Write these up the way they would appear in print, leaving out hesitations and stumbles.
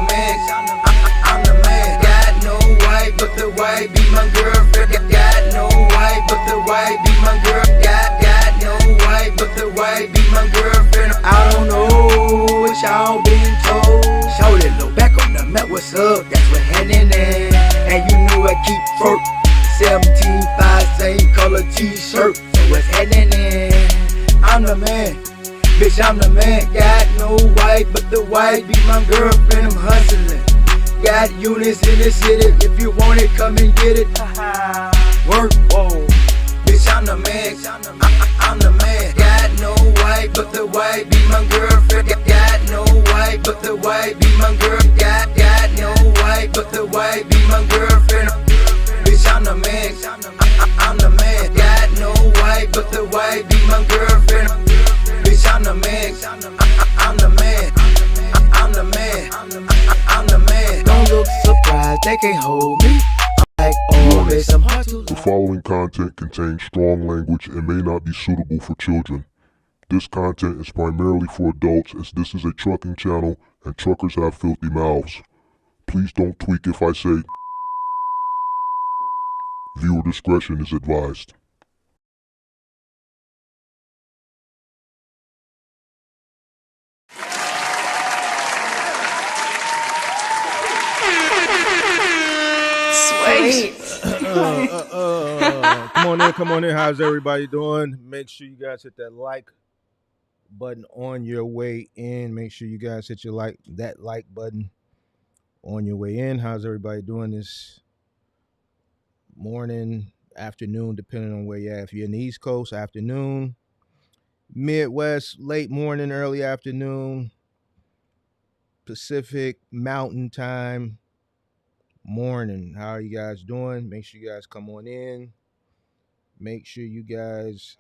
man. I'm the man. Got no wife, but the wife be my girlfriend. Got no wife, but the wife be my girl. Got no wife, but the wife be my girlfriend. I don't know what y'all been told. Show that look back on the map, what's up? That's what happening there. And you know I keep twerk. 17.5, same color t-shirt. So what's happening there? I'm the man. Bitch, I'm the man. Got no wife, but the wife be my girlfriend. I'm hustling. Got units in the city. If you want it, come and get it. Work, whoa. Bitch, I'm the man. I'm the man. Got no wife, but the wife be my girlfriend. Got no wife, but the wife be my girl. Got no wife, but the wife be my girlfriend. Bitch, I'm the man. I'm the man. Got no wife, but the wife be my girlfriend. Bitch, I'm the man. I'm the man. I'm the man. I'm the man. Don't look surprised, they can't hold me. I'm like, oh, bitch, I'm hard to. The following content contains strong language and may not be suitable for children. This content is primarily for adults, as this is a trucking channel and truckers have filthy mouths. Please don't tweak if I say. Viewer discretion is advised. Sweet. Come on in. How's everybody doing? Make sure you guys hit that like button on your way in. Make sure you guys hit your that like button on your way in. How's everybody doing this morning, afternoon, depending on where you're at? If you're in the East Coast, afternoon. Midwest, late morning, early afternoon. Pacific, mountain time, morning. How are you guys doing? Make sure you guys come on in. Make sure you guys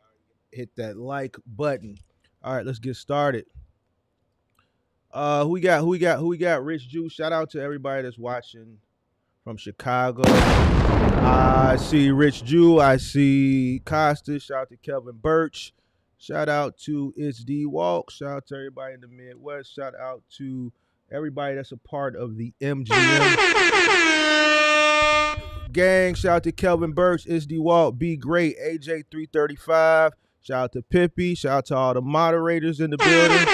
hit that like button. All right, let's get started. Who we got? Rich Juice. Shout out to everybody that's watching from Chicago. I see Rich Jew. I see Costa. Shout out to Kelvin Birch. Shout out to It's D Walk. Shout out to everybody in the Midwest. Shout out to everybody that's a part of the MGM gang. Shout out to Kelvin Birch, It's D Walk, Be Great, AJ335. Shout out to Pippi. Shout out to all the moderators in the building.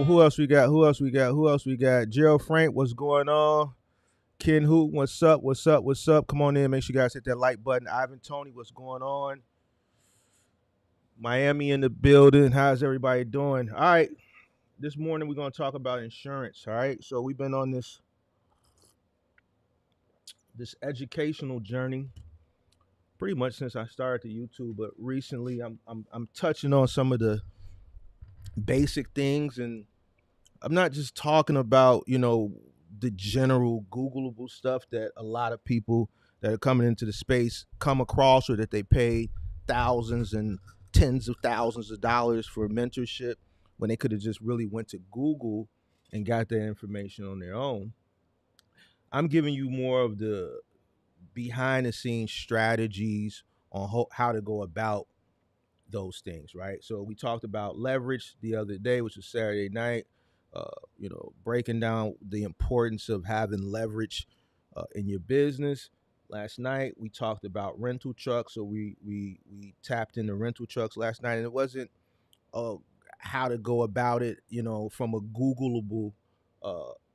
Who else we got? Gerald Frank, what's going on? Ken Hoot, what's up? Come on in. Make sure you guys hit that like button. Ivan Tony, what's going on? Miami in the building. How's everybody doing? All right. This morning we're going to talk about insurance. All right. So we've been on this educational journey pretty much since I started the YouTube, but recently I'm touching on some of the basic things, and I'm not just talking about, the general Googleable stuff that a lot of people that are coming into the space come across, or that they pay thousands and tens of thousands of dollars for mentorship when they could have just really went to Google and got that information on their own. I'm giving you more of the behind the scenes strategies on how to go about those things, right? So we talked about leverage the other day, which was Saturday night, breaking down the importance of having leverage in your business. Last night we talked about rental trucks, so we tapped into rental trucks last night, and it wasn't how to go about it, from a Googleable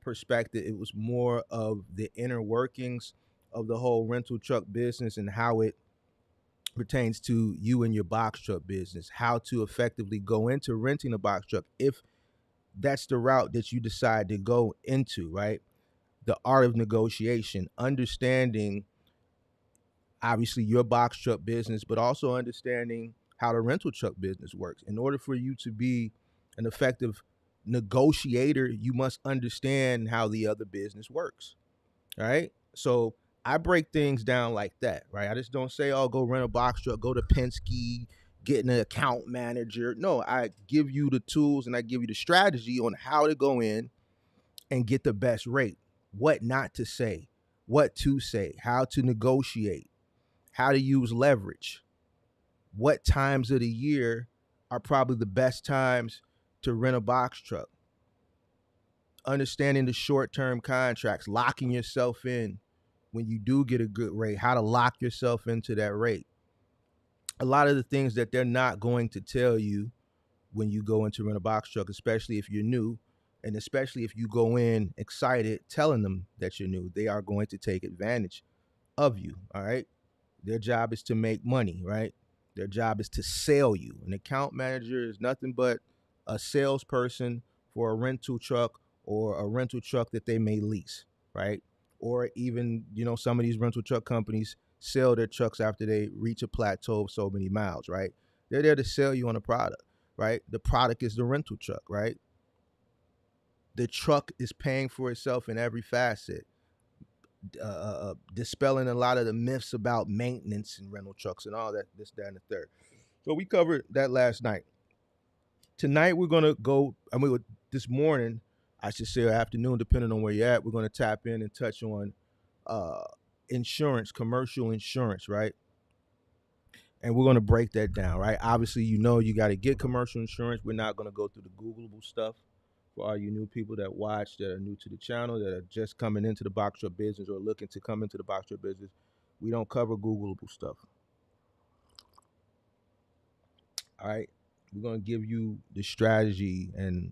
perspective. It was more of the inner workings of the whole rental truck business and how it pertains to you and your box truck business, how to effectively go into renting a box truck if that's the route that you decide to go into, right? The art of negotiation, understanding obviously your box truck business, but also understanding how the rental truck business works. In order for you to be an effective negotiator, you must understand how the other business works, right? So I break things down like that, right? I just don't say, oh, go rent a box truck, go to Penske, get an account manager. No, I give you the tools and I give you the strategy on how to go in and get the best rate, what not to say, what to say, how to negotiate, how to use leverage, what times of the year are probably the best times to rent a box truck. understanding the short-term contracts, locking yourself in when you do get a good rate, how to lock yourself into that rate. A lot of the things that they're not going to tell you when you go into rent a box truck, especially if you're new, and especially if you go in excited telling them that you're new, they are going to take advantage of you. All right. Their job is to make money, right? Their job is to sell you. An account manager is nothing but a salesperson for a rental truck or a rental truck that they may lease, right? Or even, some of these rental truck companies sell their trucks after they reach a plateau of so many miles, right? They're there to sell you on a product, right? The product is the rental truck, right? The truck is paying for itself in every facet. Dispelling a lot of the myths about maintenance and rental trucks and all that, this, that, and the third. So we covered that last night. Tonight we're gonna go. This morning, I should say, or afternoon, depending on where you're at. We're gonna tap in and touch on insurance, commercial insurance, right? And we're gonna break that down, right? Obviously, you got to get commercial insurance. We're not gonna go through the Googleable stuff. For all you new people that watch, that are new to the channel, that are just coming into the box truck business or looking to come into the box truck business, we don't cover Googleable stuff. All right. We're going to give you the strategy and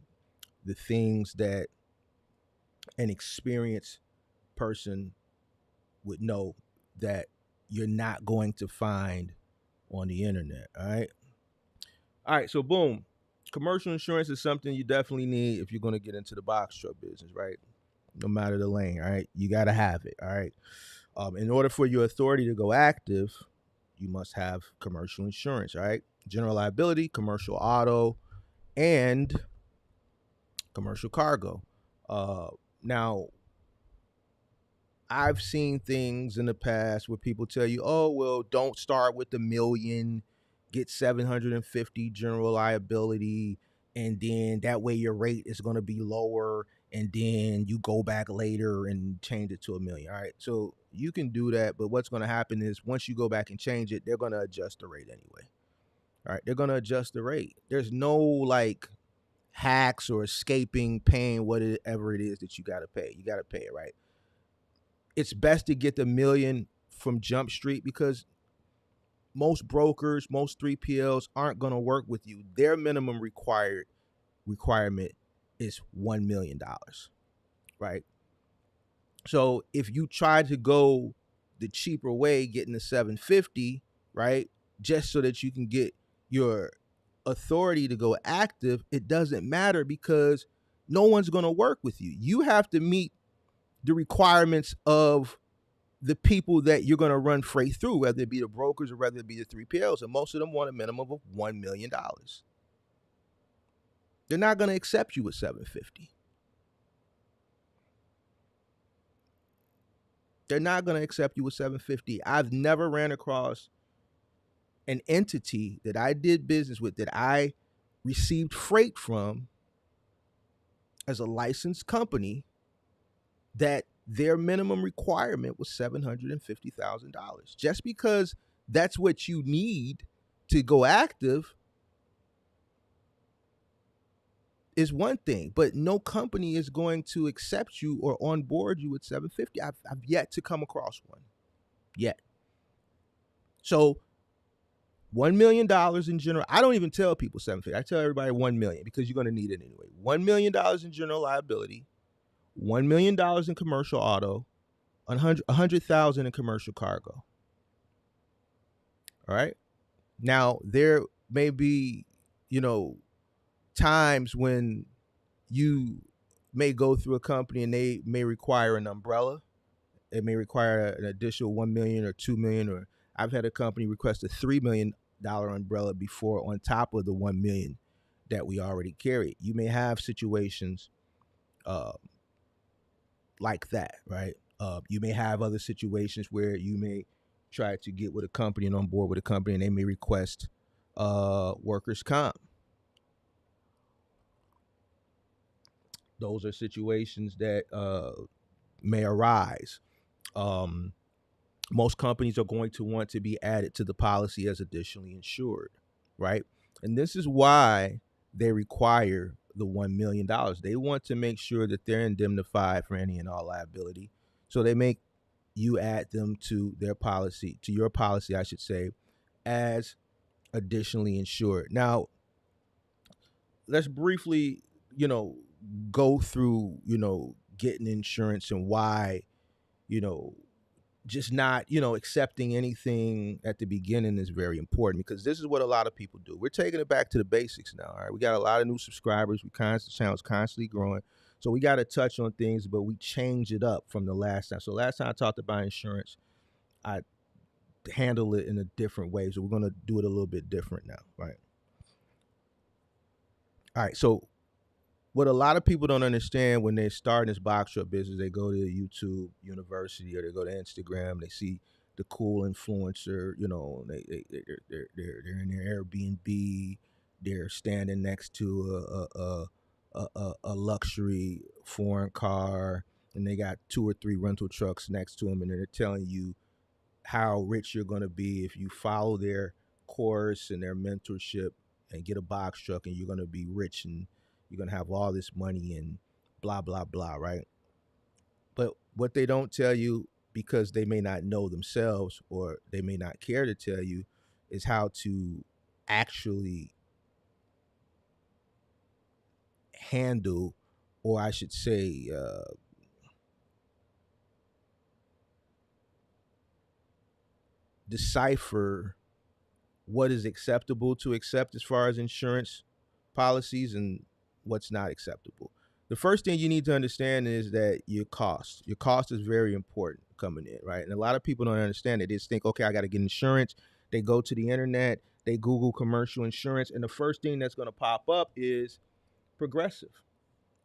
the things that an experienced person would know that you're not going to find on the internet. All right. All right. So boom. Commercial insurance is something you definitely need if you're going to get into the box truck business, right? No matter the lane, all right? You got to have it, all right? In order for your authority to go active, you must have commercial insurance, all right? General liability, commercial auto, and commercial cargo. Now, I've seen things in the past where people tell you, oh, well, don't start with $1 million, get 750 general liability, and then that way your rate is going to be lower, and then you go back later and change it to $1 million. All right. So you can do that, but what's going to happen is once you go back and change it, they're going to adjust the rate anyway. All right. They're going to adjust the rate. There's no like hacks or escaping paying whatever it is that you got to pay. You got to pay it, right? It's best to get the $1 million from Jump Street because most brokers, most 3PLs aren't going to work with you. Their minimum requirement is $1 million, right? So if you try to go the cheaper way, getting the 750, right, just so that you can get your authority to go active, it doesn't matter because no one's going to work with you. You have to meet the requirements of the people that you're going to run freight through, whether it be the brokers or whether it be the 3PLs. And most of them want a minimum of $1 million. They're not going to accept you with 750. They're not going to accept you with 750. I've never ran across an entity that I did business with, that I received freight from as a licensed company, that their minimum requirement was $750,000. Just because that's what you need to go active is one thing, but no company is going to accept you or onboard you with 750. I've yet to come across one yet. So $1 million in general, I don't even tell people 750. I tell everybody 1 million because you're going to need it anyway. $1 million in general liability, $1 million in commercial auto, 100,000 in commercial cargo. All right. Now there may be, times when you may go through a company and they may require an umbrella. It may require an additional 1 million or 2 million, or I've had a company request a $3 million umbrella before on top of the 1 million that we already carry. You may have situations like that, right? You may have other situations where you may try to get with a company and on board with a company and they may request workers' comp. Those are situations that may arise. Most companies are going to want to be added to the policy as additionally insured, right? And this is why they require the $1 million. They want to make sure that they're indemnified for any and all liability. So they make you add them to their policy, to your policy, I should say, as additionally insured. Now, let's briefly, go through, getting insurance and why, you know, just not, accepting anything at the beginning is very important, because this is what a lot of people do. We're taking it back to the basics now. All right. We got a lot of new subscribers. The channel's constantly growing. So we got to touch on things, but we change it up from the last time. So last time I talked about insurance, I handle it in a different way. So we're going to do it a little bit different now. Right. All right. So what a lot of people don't understand when they're starting this box truck business, they go to YouTube University or they go to Instagram, they see the cool influencer, they're in their Airbnb, they're standing next to a luxury foreign car, and they got 2 or 3 rental trucks next to them, and they're telling you how rich you're going to be if you follow their course and their mentorship and get a box truck, and you're going to be rich and you're going to have all this money and blah, blah, blah, right? But what they don't tell you, because they may not know themselves or they may not care to tell you, is how to actually handle, or I should say, decipher what is acceptable to accept as far as insurance policies and what's not acceptable. The first thing you need to understand is that your cost is very important coming in, right? And a lot of people don't understand it. They just think, okay, I got to get insurance. They go to the internet, they Google commercial insurance, and the first thing that's going to pop up is Progressive.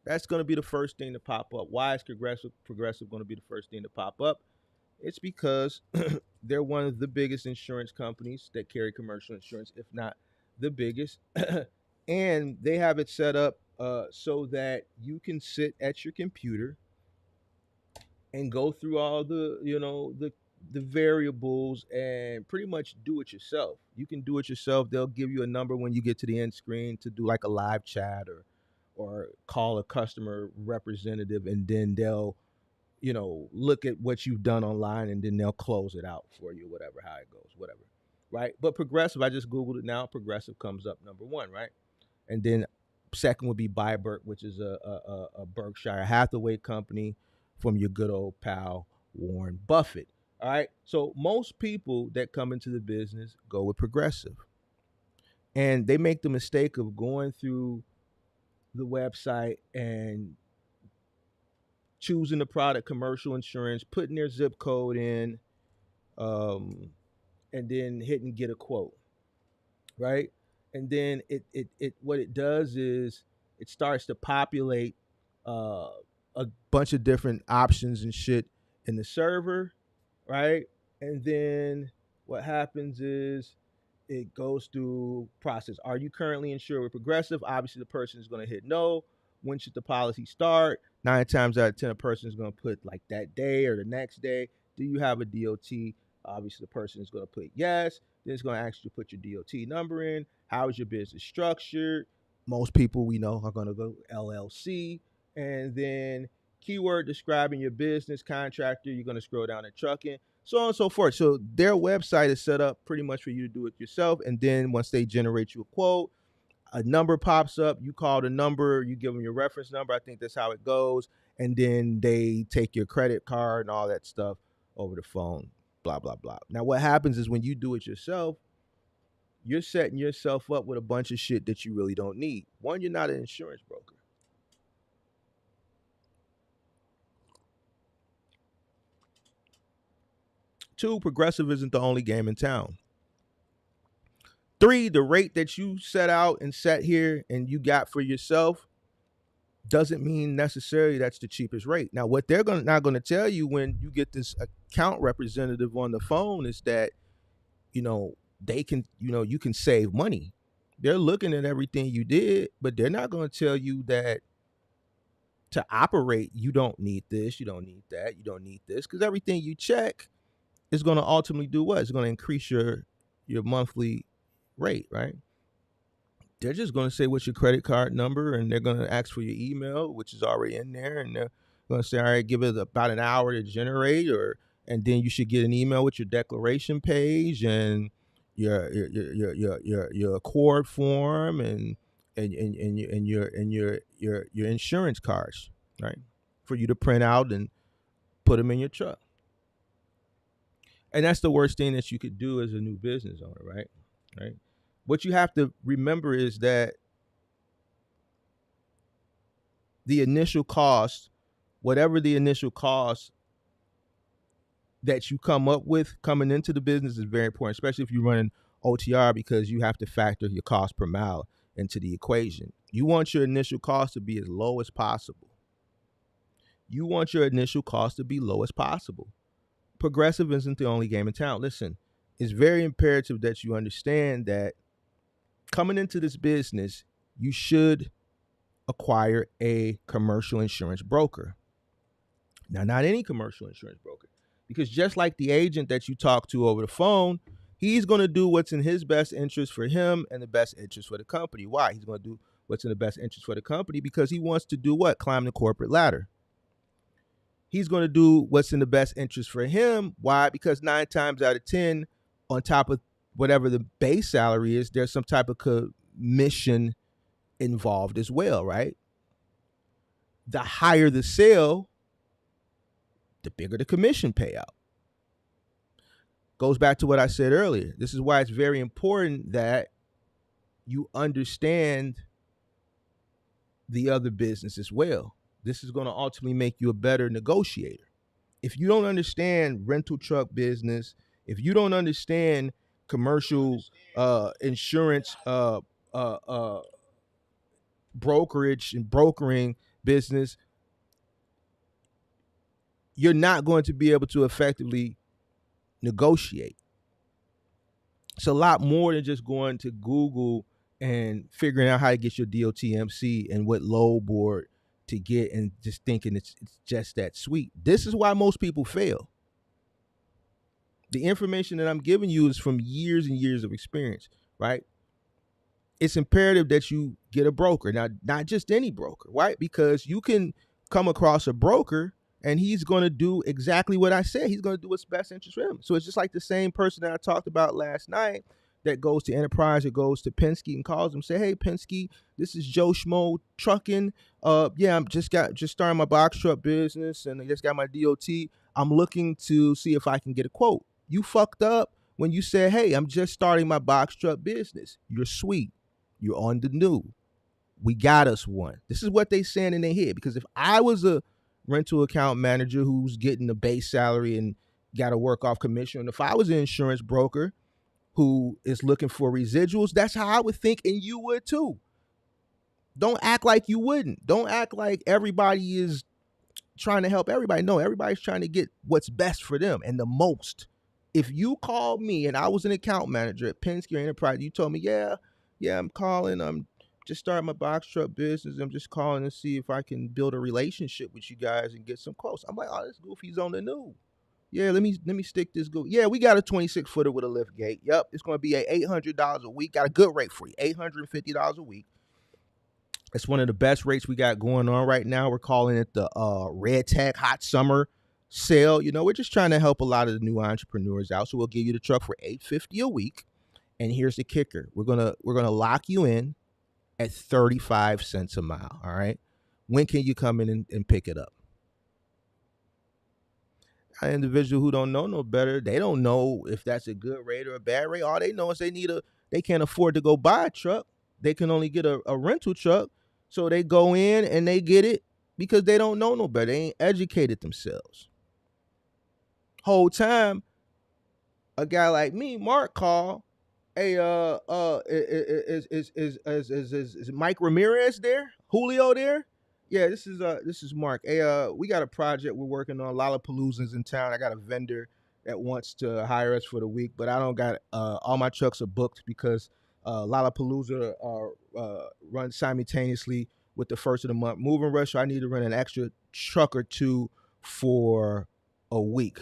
That's going to be the first thing to pop up. Why is Progressive going to be the first thing to pop up? It's because they're one of the biggest insurance companies that carry commercial insurance, if not the biggest. And they have it set up so that you can sit at your computer and go through all the variables and pretty much do it yourself. You can do it yourself. They'll give you a number when you get to the end screen to do like a live chat or call a customer representative, and then they'll look at what you've done online, and then they'll close it out for you, whatever, how it goes, whatever. Right. But Progressive, I just Googled it now. Progressive comes up number 1, right? And then second would be Bybert, which is a Berkshire Hathaway company from your good old pal, Warren Buffett. All right. So most people that come into the business go with Progressive, and they make the mistake of going through the website and choosing the product commercial insurance, putting their zip code in, and then hitting get a quote, right? And then it what it does is it starts to populate a bunch of different options and shit in the server, right? And then what happens is it goes through process. Are you currently insured with Progressive? Obviously, the person is going to hit no. When should the policy start? 9 times out of 10, a person is going to put like that day or the next day. Do you have a DOT? Obviously, the person is going to put yes. Then it's going to ask you to put your DOT number in. How is your business structured? Most people we know are going to go LLC. And then keyword describing your business, contractor, you're going to scroll down to trucking, so on and so forth. So their website is set up pretty much for you to do it yourself. And then once they generate you a quote, a number pops up, you call the number, you give them your reference number. I think that's how it goes. And then they take your credit card and all that stuff over the phone, blah, blah, blah. Now, what happens is when you do it yourself, you're setting yourself up with a bunch of shit that you really don't need. One, you're not an insurance broker. 2, Progressive isn't the only game in town. 3, the rate that you set out and set here and you got for yourself doesn't mean necessarily that's the cheapest rate. Now, what they're not going to tell you when you get this account representative on the phone is that, they can, you can save money. They're looking at everything you did, but they're not going to tell you that to operate, you don't need this, you don't need that, you don't need this, because everything you check is going to ultimately do what? It's going to increase your monthly rate, right? they're just going to say what's your credit card number, and they're going to ask for your email, which is already in there, and they're going to say, all right, give it about an hour to generate, and then you should get an email with your declaration page and your accord form and your insurance cards, right, for you to print out and put them in your truck. And that's the worst thing that you could do as a new business owner, right? Right. What you have to remember is that the initial cost, whatever the initial cost that you come up with coming into the business, is very important, especially if you're running OTR, because you have to factor your cost per mile into the equation. You want your initial cost to be as low as possible. You want your initial cost to be low as possible. Progressive isn't the only game in town. Listen, it's very imperative that you understand that coming into this business, you should acquire a commercial insurance broker. Now, not any commercial insurance broker, because just like the agent that you talk to over the phone, he's going to do what's in his best interest for him and the best interest for the company. Why? He's going to do what's in the best interest for the company because he wants to do what? Climb the corporate ladder. He's going to do what's in the best interest for him. Why? Because 9 times out of 10, on top of whatever the base salary is, there's some type of commission involved as well, right? The higher the sale, the bigger the commission payout. Goes back to what I said earlier. This is why it's very important that you understand the other business as well. This is going to ultimately make you a better negotiator. If you don't understand rental truck business, if you don't understand commercial insurance brokerage and brokering business, you're not going to be able to effectively negotiate. It's a lot more than just going to Google and figuring out how to get your DOTMC and what load board to get and just thinking it's just that sweet. This is why most people fail. The information that I'm giving you is from years and years of experience, right? It's imperative that you get a broker. Now, not just any broker, right? Because you can come across a broker and he's going to do exactly what I said. He's going to do what's best interest for him. So it's just like the same person that I talked about last night that goes to Enterprise or goes to Penske and calls him, say, hey, Penske, this is Joe Schmo Trucking. I'm just starting my box truck business and I just got my DOT. I'm looking to see if I can get a quote. You fucked up when you said, hey, I'm just starting my box truck business. You're sweet. You're on the new. We got us one. This is what they saying in their head. Because if I was a rental account manager who's getting a base salary and got to work off commission, and if I was an insurance broker who is looking for residuals, that's how I would think, and you would too. Don't act like you wouldn't. Don't act like everybody is trying to help everybody. No, everybody's trying to get what's best for them and the most. If you called me and I was an account manager at Penske or Enterprise, you told me, yeah, I'm calling. I'm just starting my box truck business. I'm just calling to see if I can build a relationship with you guys and get some quotes. I'm like, oh, this goofy's on the new. Yeah, let me stick this go. Yeah, we got a 26-footer with a lift gate. Yep, it's going to be $800 a week. Got a good rate for you, $850 a week. It's one of the best rates we got going on right now. We're calling it the Red Tag Hot Summer Sale. You know, we're just trying to help a lot of the new entrepreneurs out. So we'll give you the truck for $850 a week. And here's the kicker: we're gonna lock you in at 35 cents a mile. All right. When can you come in and pick it up? An individual who don't know no better, they don't know if that's a good rate or a bad rate. All they know is they can't afford to go buy a truck. They can only get a rental truck. So they go in and they get it because they don't know no better. They ain't educated themselves. Whole time, a guy like me, Mark, called, hey, is Mike Ramirez there? Julio there? Yeah, this is Mark. Hey, we got a project we're working on. Lollapalooza's in town. I got a vendor that wants to hire us for the week, but I don't got all my trucks are booked because Lollapalooza runs simultaneously with the first of the month moving rush. So I need to run an extra truck or two for a week.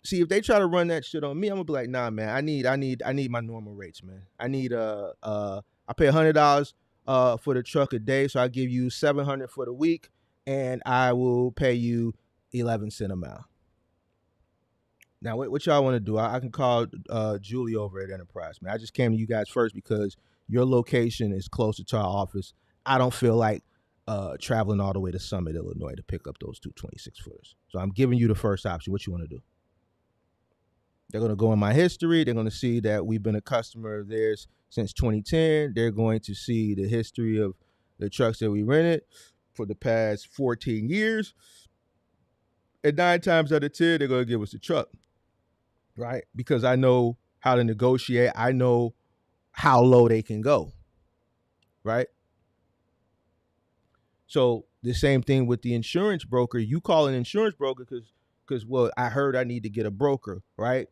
See, if they try to run that shit on me, I'm gonna be like, nah, man. I need my normal rates, man. I need I pay $100 for the truck a day, so I give you $700 for the week, and I will pay you 11 cents a mile. Now, what y'all want to do? I can call Julie over at Enterprise, man. I just came to you guys first because your location is closer to our office. I don't feel like traveling all the way to Summit, Illinois to pick up those two 26-footers. So I'm giving you the first option. What you want to do? They're going to go in my history. They're going to see that we've been a customer of theirs since 2010. They're going to see the history of the trucks that we rented for the past 14 years. And 9 times out of 10, they're going to give us the truck. Right? Because I know how to negotiate. I know how low they can go. Right? So the same thing with the insurance broker. You call an insurance broker because well, I heard I need to get a broker, right?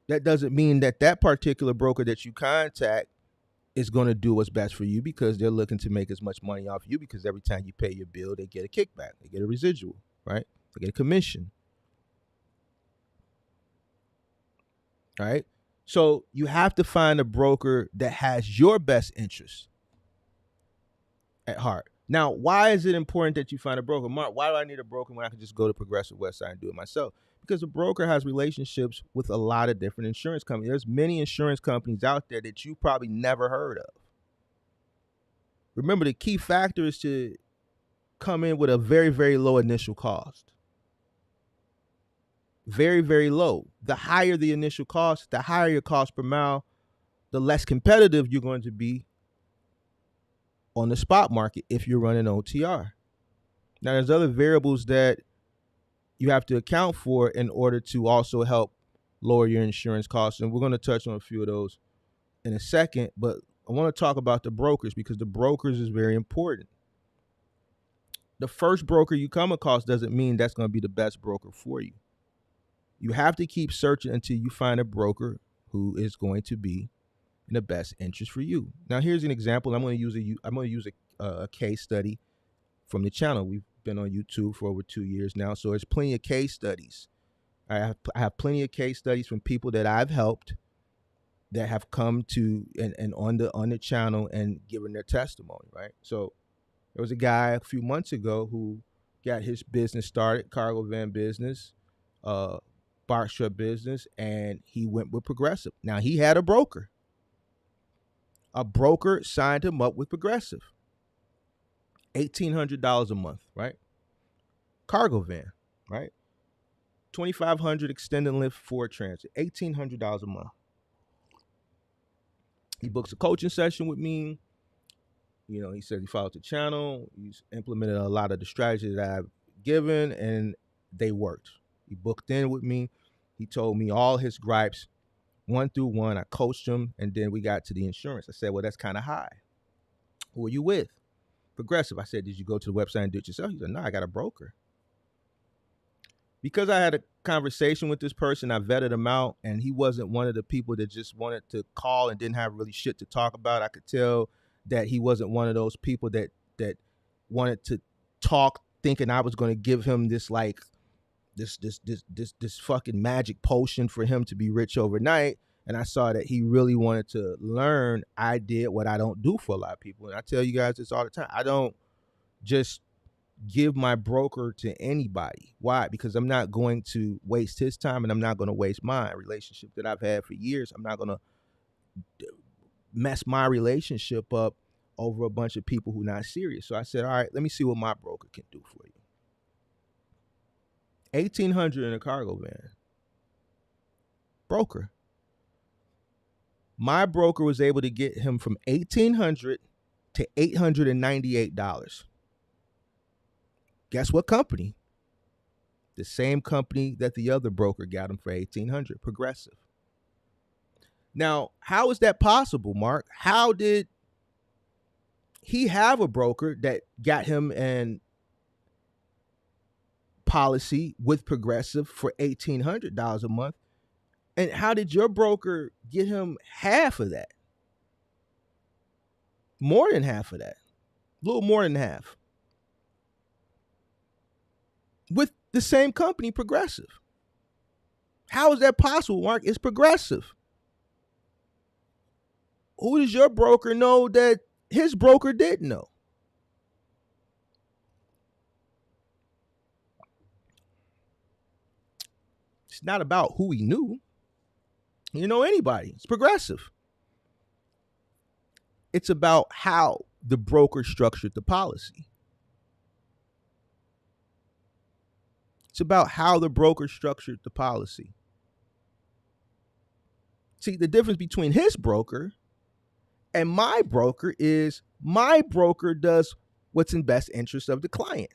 That doesn't mean that particular broker that you contact is going to do what's best for you, because they're looking to make as much money off you, because every time you pay your bill, they get a kickback. They get a residual, right? They get a commission. Right? So you have to find a broker that has your best interest at heart. Now, why is it important that you find a broker? Mark, why do I need a broker when I can just go to Progressive Westside and do it myself? Because a broker has relationships with a lot of different insurance companies. There's many insurance companies out there that you probably never heard of. Remember, the key factor is to come in with a very, very low initial cost. Very, very low. The higher the initial cost, the higher your cost per mile, the less competitive you're going to be on the spot market if you're running OTR. Now, there's other variables that you have to account for in order to also help lower your insurance costs. And we're going to touch on a few of those in a second. But I want to talk about the brokers, because the brokers is very important. The first broker you come across doesn't mean that's going to be the best broker for you. You have to keep searching until you find a broker who is going to be in the best interest for you. Now, here's an example. I'm going to use a case study from the channel. We've been on YouTube for over 2 years now, so there's plenty of case studies. I have plenty of case studies from people that I've helped that have come to and on the channel and given their testimony. Right. So there was a guy a few months ago who got his business started, cargo van business, box truck business, and he went with Progressive. Now, he had a broker. A broker signed him up with Progressive. $1,800 a month, right? Cargo van, right? $2,500 extended lift Ford Transit, $1,800 a month. He books a coaching session with me. You know, he said he followed the channel. He's implemented a lot of the strategies that I've given, and they worked. He booked in with me. He told me all his gripes, one through one. I coached him, and then we got to the insurance. I said, well, that's kind of high. Who are you with? Progressive. I said, did you go to the website and do it yourself? He said, no, I got a broker. Because I had a conversation with this person, I vetted him out, and he wasn't one of the people that just wanted to call and didn't have really shit to talk about. I could tell that he wasn't one of those people that wanted to talk thinking I was going to give him this like this fucking magic potion for him to be rich overnight. And I saw that he really wanted to learn. I did what I don't do for a lot of people. And I tell you guys this all the time. I don't just give my broker to anybody. Why? Because I'm not going to waste his time, and I'm not going to waste my relationship that I've had for years. I'm not going to mess my relationship up over a bunch of people who are not serious. So I said, all right, let me see what my broker can do for you. $1,800 in a cargo van. Broker. My broker was able to get him from $1,800 to $898. Guess what company? The same company that the other broker got him for $1,800, Progressive. Now, how is that possible, Mark? How did he have a broker that got him an policy with Progressive for $1,800 a month? And how did your broker get him half of that? More than half of that. A little more than half. With the same company, Progressive. How is that possible, Mark? It's Progressive. who does your broker know that his broker didn't know? It's not about who he knew. You know anybody. It's progressive. It's about how the broker structured the policy. It's about how the broker structured the policy. See, the difference between his broker and my broker is my broker does what's in best interest of the client.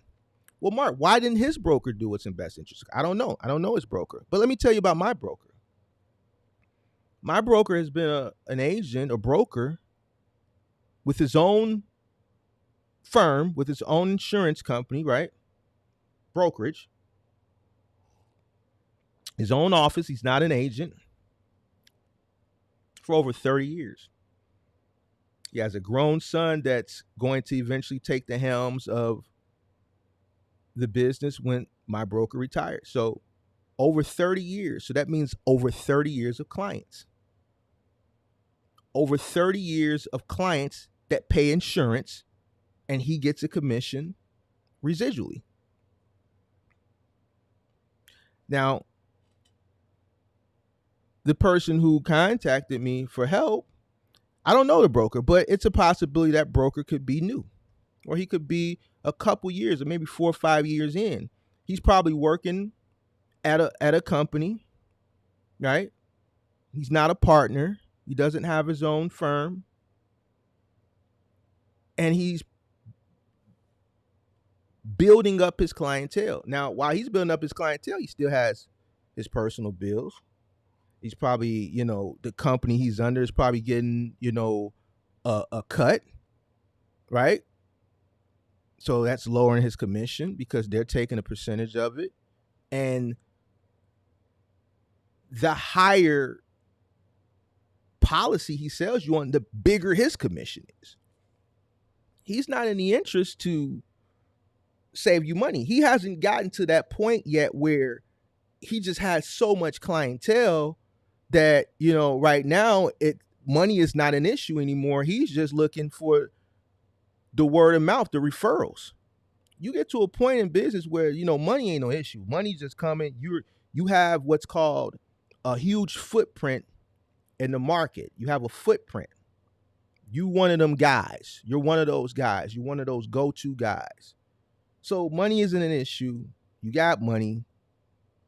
Well, Mark, why didn't his broker do what's in best interest? I don't know. I don't know his broker. But let me tell you about my broker. My broker has been an agent, a broker, with his own firm, with his own insurance company, right? Brokerage. His own office. He's not an agent. For over 30 years. He has a grown son that's going to eventually take the helms of the business when my broker retires. So over 30 years. So that means over 30 years of clients. Over 30 years of clients that pay insurance, and he gets a commission residually. Now, the person who contacted me for help, I don't know the broker, but it's a possibility that broker could be new, or he could be a couple years or maybe 4 or 5 years in. He's probably working at a company, right? He's not a partner. He doesn't have his own firm. And he's building up his clientele. Now, while he's building up his clientele, he still has his personal bills. He's probably, the company he's under is probably getting, a cut, right? So that's lowering his commission because they're taking a percentage of it. And the higher policy he sells you on, the bigger his commission is. He's not in the interest to save you money. He hasn't gotten to that point yet where he just has so much clientele that, right now money is not an issue anymore. He's just looking for the word of mouth, the referrals. You get to a point in business where, money ain't no issue. Money's just coming. You have what's called a huge footprint in the market. You have a footprint. You one of them guys. You're one of those guys. You're one of those go-to guys. So money isn't an issue. You got money.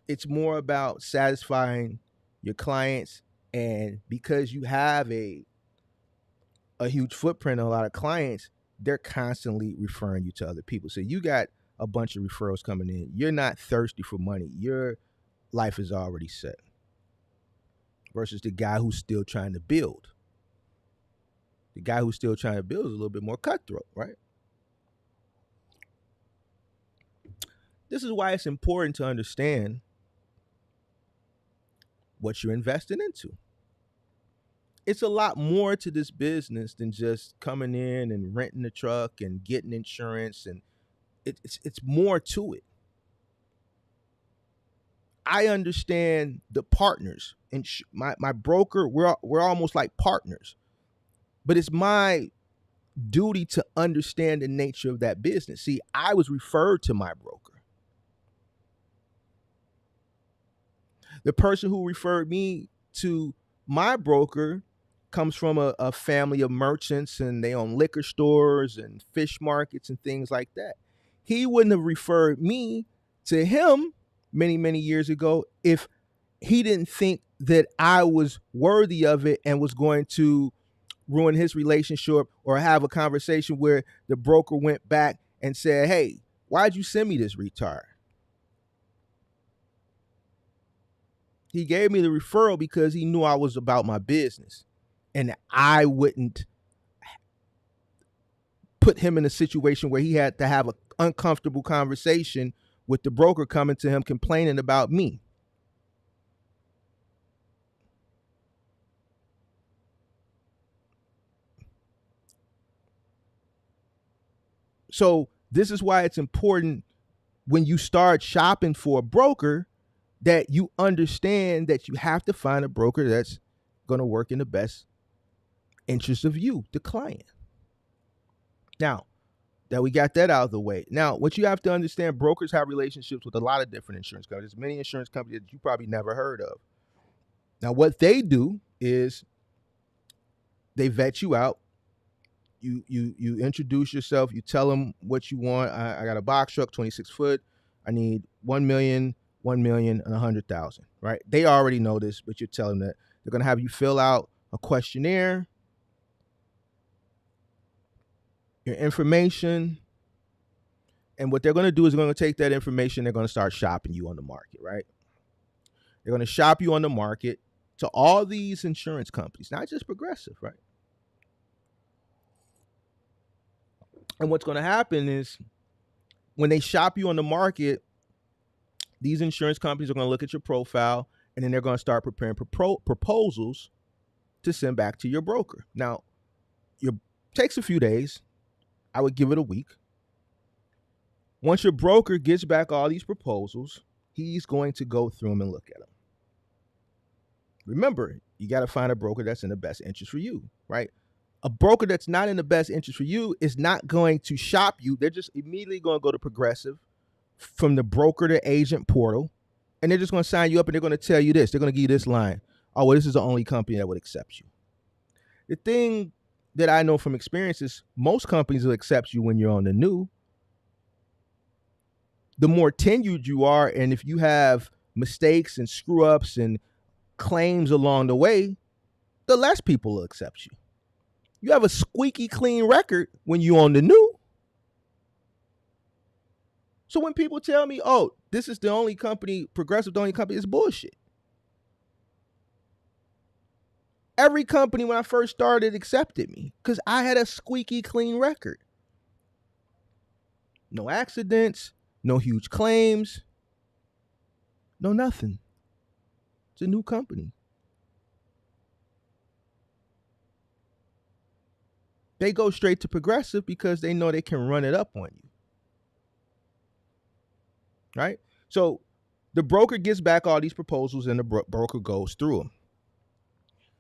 It's more about satisfying your clients. And because you have a huge footprint and a lot of clients, they're constantly referring you to other people. So you got a bunch of referrals coming in. You're not thirsty for money. Your life is already set. Versus the guy who's still trying to build. The guy who's still trying to build is a little bit more cutthroat, right? This is why it's important to understand what you're investing into. It's a lot more to this business than just coming in and renting a truck and getting insurance, and it's more to it. I understand the partners and my broker. We're almost like partners, but it's my duty to understand the nature of that business. See, I was referred to my broker. The person who referred me to my broker comes from a family of merchants, and they own liquor stores and fish markets and things like that. He wouldn't have referred me to him many, many years ago if he didn't think that I was worthy of it and was going to ruin his relationship or have a conversation where the broker went back and said, hey, why'd you send me this retard? He gave me the referral because he knew I was about my business and I wouldn't put him in a situation where he had to have an uncomfortable conversation with the broker coming to him complaining about me. So this is why it's important when you start shopping for a broker that you understand that you have to find a broker that's going to work in the best interest of you, the client. Now that we got that out of the way, now what you have to understand, brokers have relationships with a lot of different insurance companies. There's many insurance companies that you probably never heard of. Now what they do is they vet you out. You introduce yourself. You tell them what you want. I got a box truck, 26 foot. I need 1 million, 1 million, and 100,000. Right? They already know this, but you're telling them that they're gonna have you fill out a questionnaire, your information, and what they're gonna do is they're gonna take that information. They're gonna start shopping you on the market. Right? They're gonna shop you on the market to all these insurance companies, not just Progressive. Right? And what's going to happen is when they shop you on the market, these insurance companies are going to look at your profile, and then they're going to start preparing proposals to send back to your broker. Now, it takes a few days. I would give it a week. Once your broker gets back all these proposals, he's going to go through them and look at them. Remember, you got to find a broker that's in the best interest for you, right? A broker that's not in the best interest for you is not going to shop you. They're just immediately going to go to Progressive from the broker to agent portal, and they're just going to sign you up, and they're going to tell you this. They're going to give you this line. Oh, well, this is the only company that would accept you. The thing that I know from experience is most companies will accept you when you're on the new. The more tenured you are, and if you have mistakes and screw-ups and claims along the way, the less people will accept you. You have a squeaky clean record when you on the new. So when people tell me, oh, this is the only company, Progressive the only company, it's bullshit. Every company when I first started accepted me because I had a squeaky clean record. No accidents, no huge claims, no nothing. It's a new company. They go straight to Progressive because they know they can run it up on you. Right? So the broker gets back all these proposals and the broker goes through them.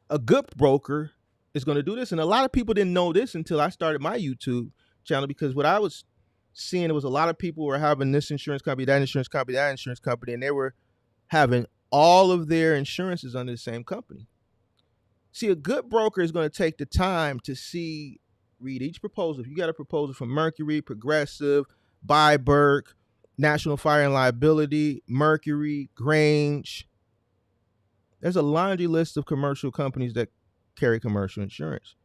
A good broker is going to do this. And a lot of people didn't know this until I started my YouTube channel, because what I was seeing, it was a lot of people were having this insurance company, that insurance company, that insurance company, and they were having all of their insurances under the same company. See, a good broker is going to take the time to read each proposal. If you got a proposal from Mercury, Progressive, Byberg, National Fire and Liability, Mercury, Grange, there's a laundry list of commercial companies that carry commercial insurance.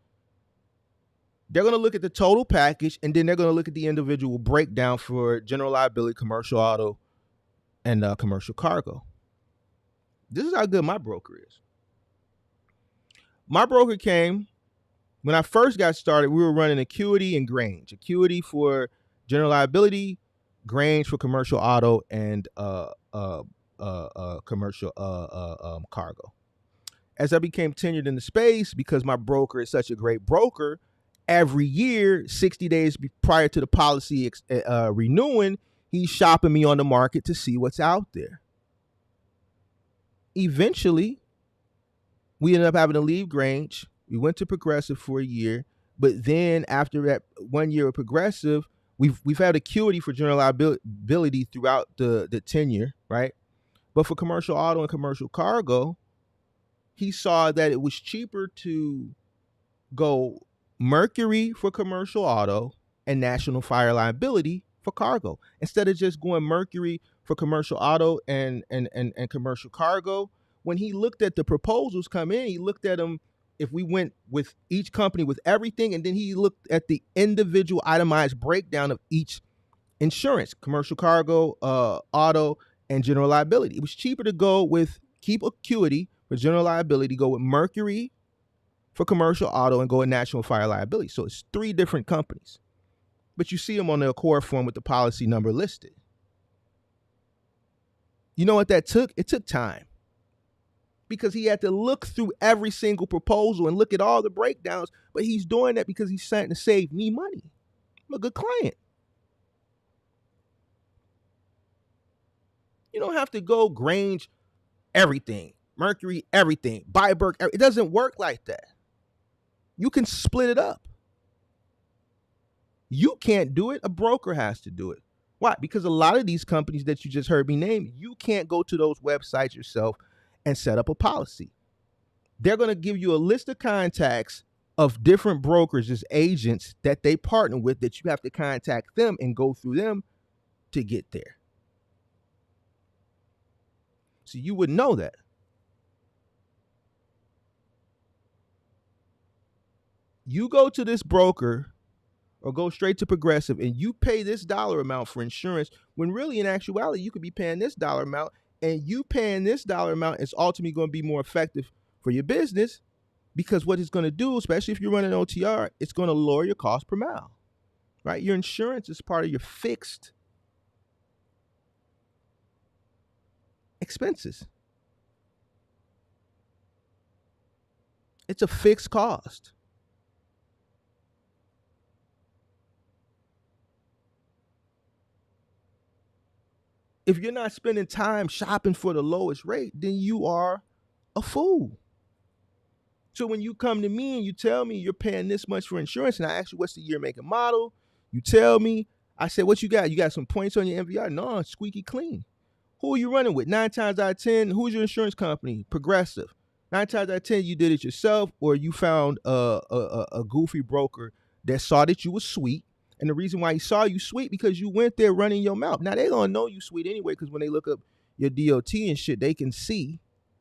They're going to look at the total package, and then they're going to look at the individual breakdown for general liability, commercial auto, and commercial cargo. This is how good my broker is. My broker came, when I first got started, we were running Acuity and Grange. Acuity for general liability, Grange for commercial auto, and commercial cargo. As I became tenured in the space, because my broker is such a great broker, every year, 60 days prior to the policy renewing, he's shopping me on the market to see what's out there. Eventually, we ended up having to leave Grange. We went to Progressive for a year, but then after that 1 year of Progressive, we've had Acuity for general liability throughout the tenure, right? But for commercial auto and commercial cargo, he saw that it was cheaper to go Mercury for commercial auto and National Fire Liability for cargo, instead of just going Mercury for commercial auto and commercial cargo. When he looked at the proposals come in, he looked at them, if we went with each company with everything, and then he looked at the individual itemized breakdown of each insurance, commercial cargo, auto, and general liability. It was cheaper to keep Acuity for general liability, go with Mercury for commercial auto, and go with National Fire Liability. So it's 3 different companies, but you see them on the Accord form with the policy number listed. You know what that took? It took time, because he had to look through every single proposal and look at all the breakdowns, but he's doing that because he's trying to save me money. I'm a good client. You don't have to go Grange everything, Mercury everything, Byberg. It doesn't work like that. You can split it up. You can't do it. A broker has to do it. Why? Because a lot of these companies that you just heard me name, you can't go to those websites yourself and set up a policy. They're going to give you a list of contacts of different brokers as agents that they partner with, that you have to contact them and go through them to get there. So you would know that. You go to this broker or go straight to Progressive and you pay this dollar amount for insurance, when really in actuality you could be paying this dollar amount, and you paying this dollar amount is ultimately going to be more effective for your business, because what it's going to do, especially if you're running OTR, it's going to lower your cost per mile, right? Your insurance is part of your fixed expenses. It's a fixed cost. If you're not spending time shopping for the lowest rate, then you are a fool. So when you come to me and you tell me you're paying this much for insurance, and I ask you what's the year, make, and model, you tell me, I said, what you got? You got some points on your MVR? No, it's squeaky clean. Who are you running with? 9 times out of 10, who's your insurance company? Progressive. 9 times out of 10, you did it yourself, or you found a goofy broker that saw that you was sweet. And the reason why he saw you sweet, because you went there running your mouth. Now, they gonna know you sweet anyway, because when they look up your DOT and shit, they can see,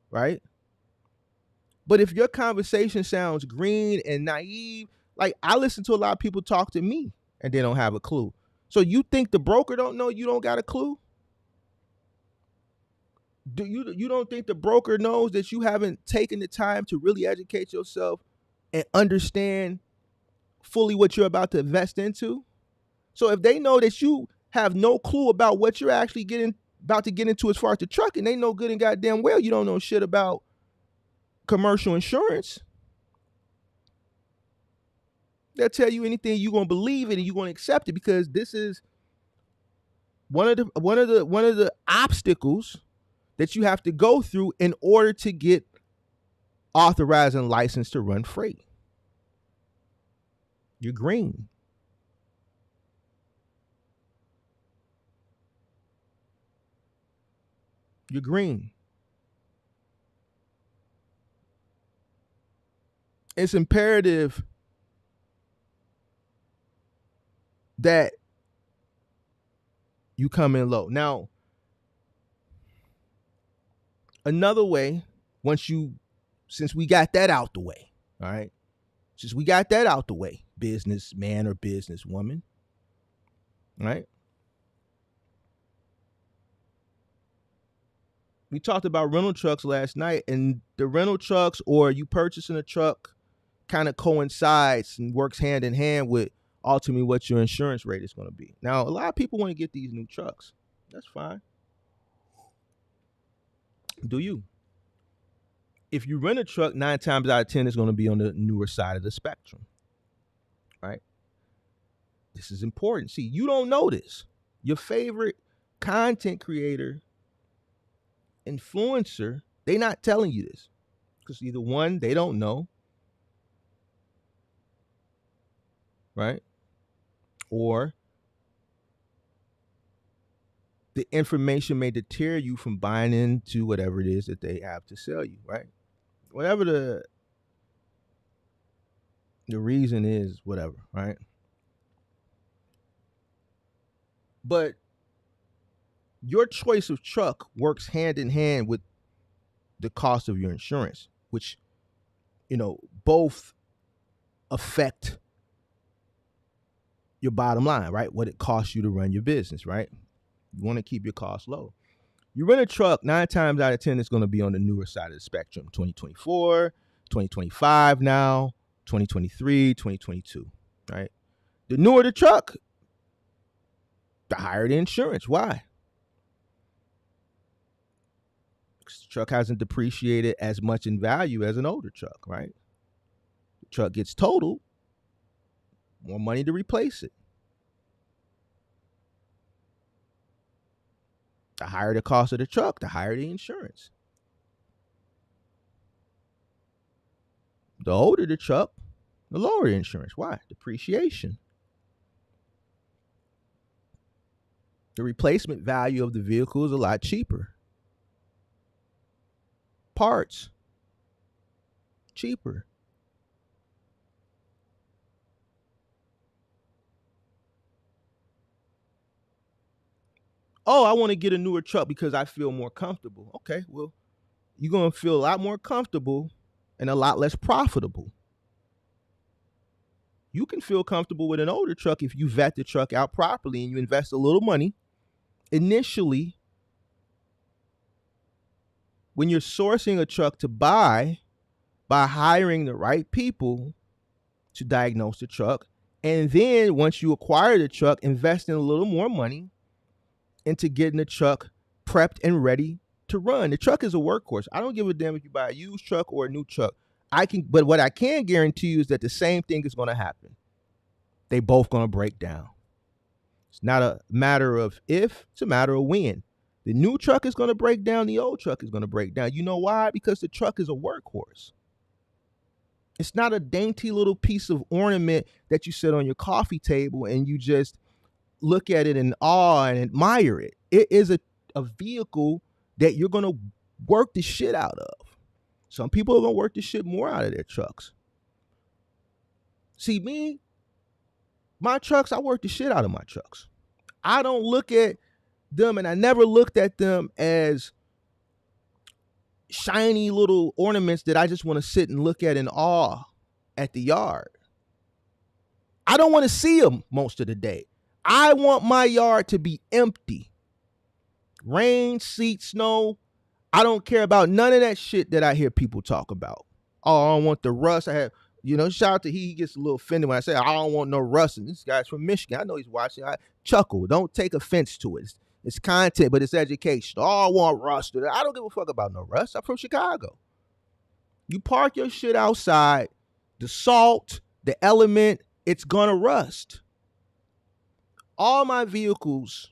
right? But if your conversation sounds green and naive, like I listen to a lot of people talk to me and they don't have a clue. So you think the broker don't know you don't got a clue? You don't think the broker knows that you haven't taken the time to really educate yourself and understand fully what you're about to invest into? So if they know that you have no clue about what you're actually about to get into as far as the trucking, they know good and goddamn well you don't know shit about commercial insurance. They'll tell you anything, you're gonna believe it and you're gonna accept it, because this is one of the obstacles that you have to go through in order to get authorized and licensed to run freight. You're green. You're green. It's imperative that you come in low. Now, another way, since we got that out the way, all right? Since we got that out the way, businessman or businesswoman, right? We talked about rental trucks last night, and the rental trucks, or you purchasing a truck, kind of coincides and works hand in hand with ultimately what your insurance rate is going to be. Now, a lot of people want to get these new trucks. That's fine. Do you? If you rent a truck, 9 times out of 10, it's going to be on the newer side of the spectrum, right? This is important. See, you don't know this. Your favorite content creator, influencer, they not telling you this, because either one, they don't know, right? Or the information may deter you from buying into whatever it is that they have to sell you, right? Whatever the reason is, whatever, right? But your choice of truck works hand in hand with the cost of your insurance, which, both affect your bottom line, right? What it costs you to run your business, right? You want to keep your costs low. You rent a truck, 9 times out of 10, it's going to be on the newer side of the spectrum. 2024, 2025 now, 2023, 2022, right? The newer the truck, the higher the insurance. Why? Because the truck hasn't depreciated as much in value as an older truck, right? The truck gets totaled, more money to replace it. The higher the cost of the truck, the higher the insurance. The older the truck, The lower insurance. Why? Depreciation. The replacement value of the vehicle is a lot cheaper. Parts, cheaper. Oh, I want to get a newer truck because I feel more comfortable. Okay, well, you're going to feel a lot more comfortable and a lot less profitable. You can feel comfortable with an older truck if you vet the truck out properly and you invest a little money initially when you're sourcing a truck to buy by hiring the right people to diagnose the truck. And then once you acquire the truck, investing a little more money into getting the truck prepped and ready to run. The truck is a workhorse. I don't give a damn if you buy a used truck or a new truck. But what I can guarantee you is that the same thing is going to happen. They both going to break down. It's not a matter of if, it's a matter of when. The new truck is going to break down. The old truck is going to break down. You know why? Because the truck is a workhorse. It's not a dainty little piece of ornament that you sit on your coffee table and you just look at it in awe and admire it. It is a vehicle that you're going to work the shit out of. Some people are going to work the shit more out of their trucks. See, me, my trucks, I work the shit out of my trucks. I don't look at them, and I never looked at them as shiny little ornaments that I just want to sit and look at in awe at the yard. I don't want to see them most of the day. I want my yard to be empty. Rain, sleet, snow. I don't care about none of that shit that I hear people talk about. Oh, I don't want the rust. I have, shout out to he gets a little offended when I say I don't want no rust. And this guy's from Michigan. I know he's watching. I chuckle. Don't take offense to it. It's content, but it's education. Oh, I want rust. I don't give a fuck about no rust. I'm from Chicago. You park your shit outside, the salt, the element, it's gonna rust. All my vehicles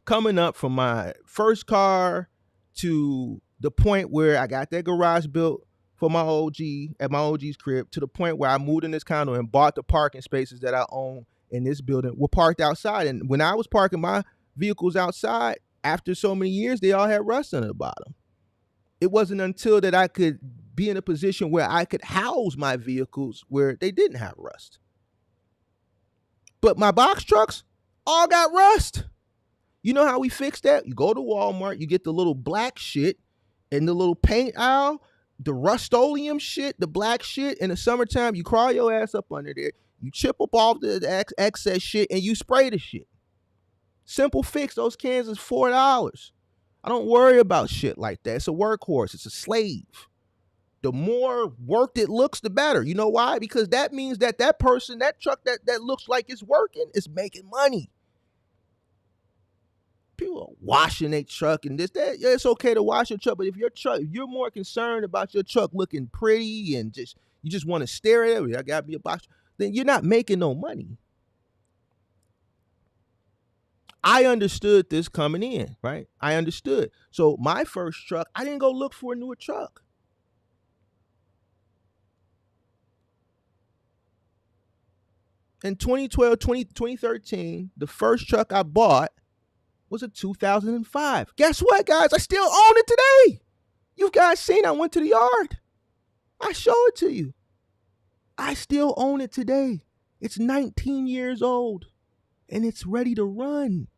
coming up from my first car to the point where I got that garage built for my OG at my OG's crib, to the point where I moved in this condo and bought the parking spaces that I own in this building, were parked outside. And when I was parking my vehicles outside, after so many years, they all had rust on the bottom. It wasn't until that I could be in a position where I could house my vehicles where they didn't have rust. But my box trucks all got rust. You know how we fix that? You go to Walmart, you get the little black shit in the little paint aisle, the Rust-Oleum shit, the black shit. In the summertime, you crawl your ass up under there, you chip up all the excess shit, and you spray the shit. Simple fix. Those cans is $4. I don't worry about shit like that. It's a workhorse. It's a slave. The more worked it looks, the better. You know why? Because that means that person, that truck that looks like it's working, is making money. People are washing their truck and this, that. Yeah, it's okay to wash your truck, but if you're more concerned about your truck looking pretty and you just want to stare at it, I gotta be a box, then you're not making no money. I understood this coming in, right? I understood. So my first truck, I didn't go look for a newer truck. In 2013, the first truck I bought was a 2005. Guess what, guys? I still own it today. You guys seen I went to the yard. I show it to you. I still own it today. It's 19 years old and it's ready to run.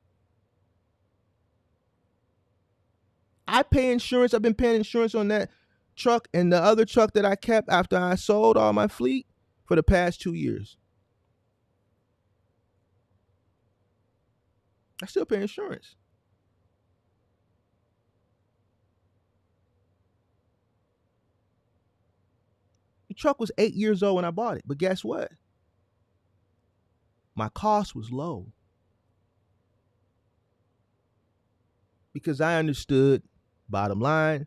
I pay insurance. I've been paying insurance on that truck and the other truck that I kept after I sold all my fleet for the past 2 years. I still pay insurance. The truck was 8 years old when I bought it, but guess what? My cost was low. Because I understood, bottom line,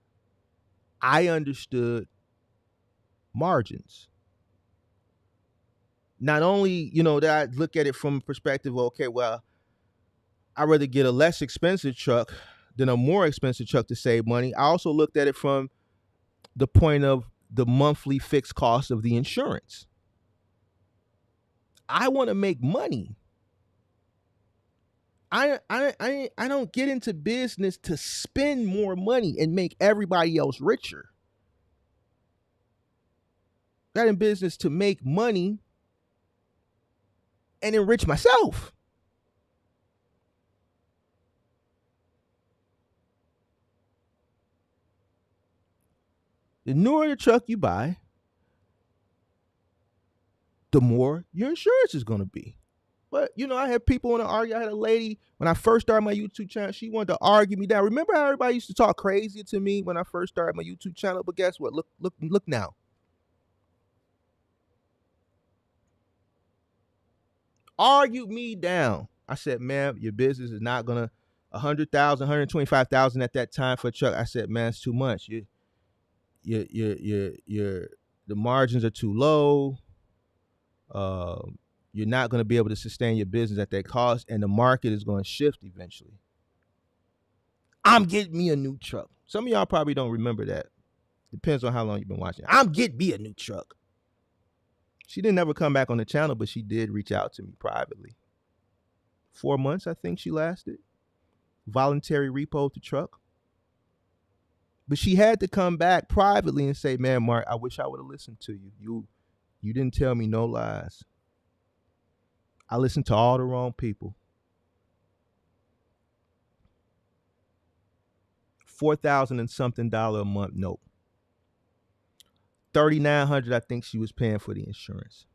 I understood margins. Not only, that I look at it from a perspective, okay, well, I'd rather get a less expensive truck than a more expensive truck to save money. I also looked at it from the point of the monthly fixed cost of the insurance. I want to make money. I don't get into business to spend more money and make everybody else richer. Got in business to make money and enrich myself. The newer the truck you buy, the more your insurance is going to be. But, I had people want to argue. I had a lady, when I first started my YouTube channel, she wanted to argue me down. Remember how everybody used to talk crazy to me when I first started my YouTube channel? But guess what? Look now. Argued me down. I said, man, your business is not going to, 100,000, 125,000 at that time for a truck. I said, man, it's too much. The margins are too low. You're not going to be able to sustain your business at that cost, and the market is going to shift eventually. I'm getting me a new truck. Some of y'all probably don't remember that. Depends on how long you've been watching. I'm getting me a new truck. She didn't ever come back on the channel, but she did reach out to me privately. 4 months, I think she lasted. Voluntary repo the truck. But she had to come back privately and say, man, Mark, I wish I would have listened to you. You didn't tell me no lies. I listened to all the wrong people. $4,000 and something a month note. $3,900 I think she was paying for the insurance.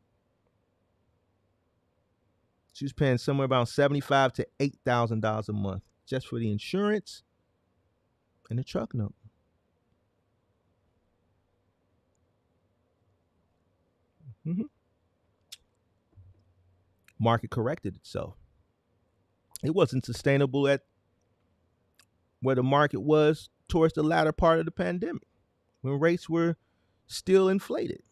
She was paying somewhere about $7,500 to $8,000 a month just for the insurance and the truck note. Market corrected itself. It wasn't sustainable at where the market was towards the latter part of the pandemic, when rates were still inflated.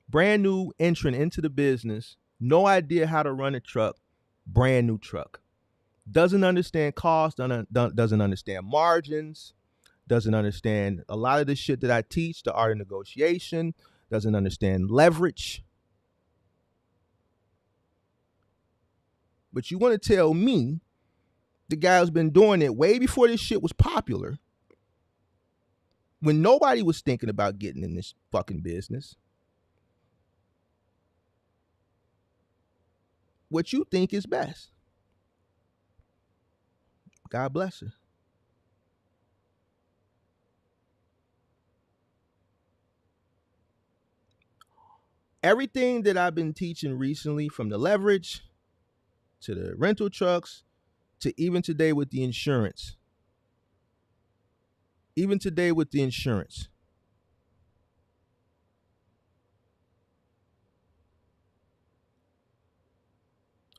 Brand new entrant into the business, no idea how to run a truck, brand new truck. Doesn't understand cost, doesn't understand margins, doesn't understand a lot of the shit that I teach, the art of negotiation, doesn't understand leverage. But you want to tell me, the guy who's been doing it way before this shit was popular, when nobody was thinking about getting in this fucking business, what you think is best. God bless her. Everything that I've been teaching recently, from the leverage to the rental trucks to even today with the insurance.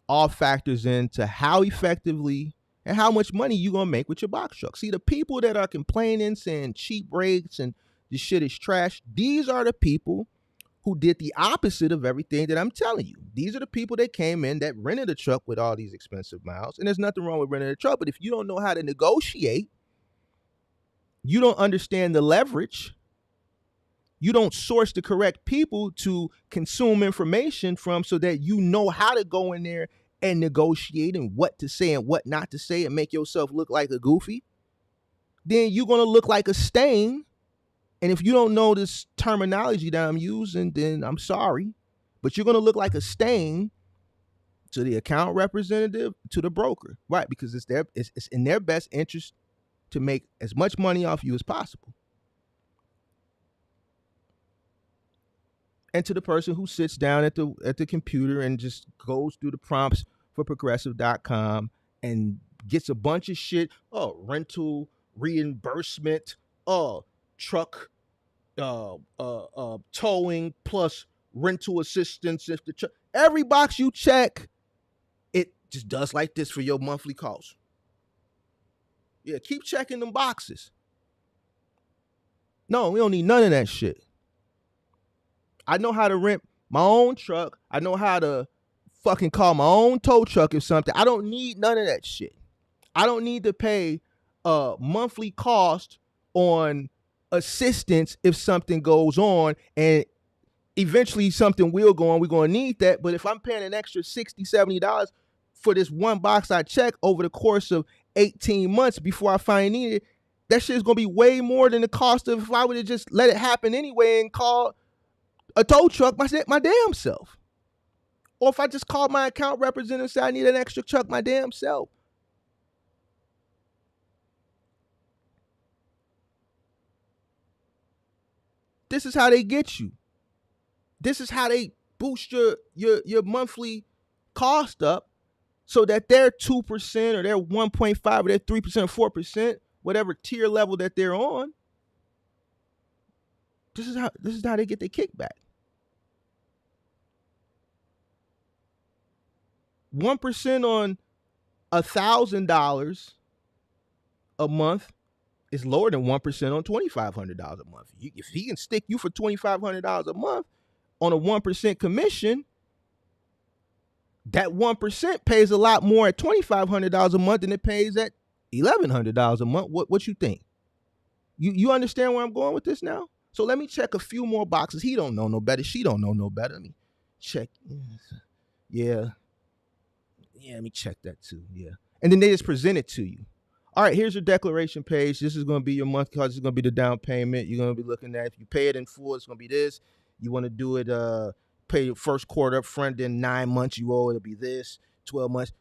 All factors into how effectively and how much money you're going to make with your box truck. See, the people that are complaining, saying cheap rates and this shit is trash, these are the people who did the opposite of everything that I'm telling you. These are the people that came in that rented a truck with all these expensive miles. And there's nothing wrong with renting a truck, but if you don't know how to negotiate, you don't understand the leverage, you don't source the correct people to consume information from so that you know how to go in there and negotiate and what to say and what not to say and make yourself look like a goofy, then you're going to look like a stain. And if you don't know this terminology that I'm using, then I'm sorry, but you're going to look like a stain to the account representative, to the broker, right? Because it's in their best interest to make as much money off you as possible. And to the person who sits down at the computer and just goes through the prompts for progressive.com and gets a bunch of shit, rental reimbursement, truck towing plus rental assistance. If the every box you check, it just does like this for your monthly cost. Yeah, keep checking them boxes. No, we don't need none of that shit. I know how to rent my own truck. I know how to fucking call my own tow truck or something. I don't need none of that shit. I don't need to pay a monthly cost on assistance if something goes on, and eventually something will go on. We're going to need that. But if I'm paying an extra $60, $70 for this one box I check over the course of 18 months before I finally need it, that shit is going to be way more than the cost of if I would have just let it happen anyway and called a tow truck my damn self. Or if I just called my account representative and said I need an extra truck my damn self. This is how they get you. This is how they boost your monthly cost up so that their 2% or their 1.5 or their 3%, 4%, whatever tier level that they're on, this is how they get their kickback. 1% on $1,000 a month is lower than 1% on $2,500 a month. If he can stick you for $2,500 a month on a 1% commission, that 1% pays a lot more at $2,500 a month than it pays at $1,100 a month. What you think? You understand where I'm going with this now? So let me check a few more boxes. He don't know no better. She don't know no better. Let me check. Yeah. Let me check that too. Yeah. And then they just present it to you. All right, here's your declaration page. This is going to be your month cost. This is going to be the down payment. You're going to be looking at, if you pay it in full, it's going to be this. You want to do it, pay your first quarter up front, then 9 months you owe, it'll be this, 12 months.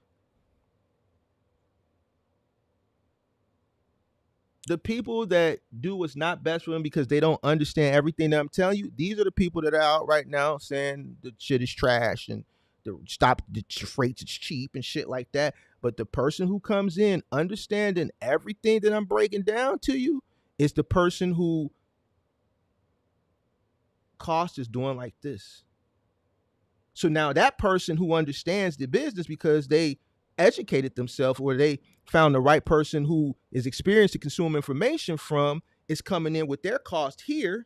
The people that do what's not best for them because they don't understand everything that I'm telling you, these are the people that are out right now saying the shit is trash and the freight is cheap and shit like that. But the person who comes in understanding everything that I'm breaking down to you is the person who cost is doing like this. So now that person who understands the business because they educated themselves or they found the right person who is experienced to consume information from is coming in with their cost here.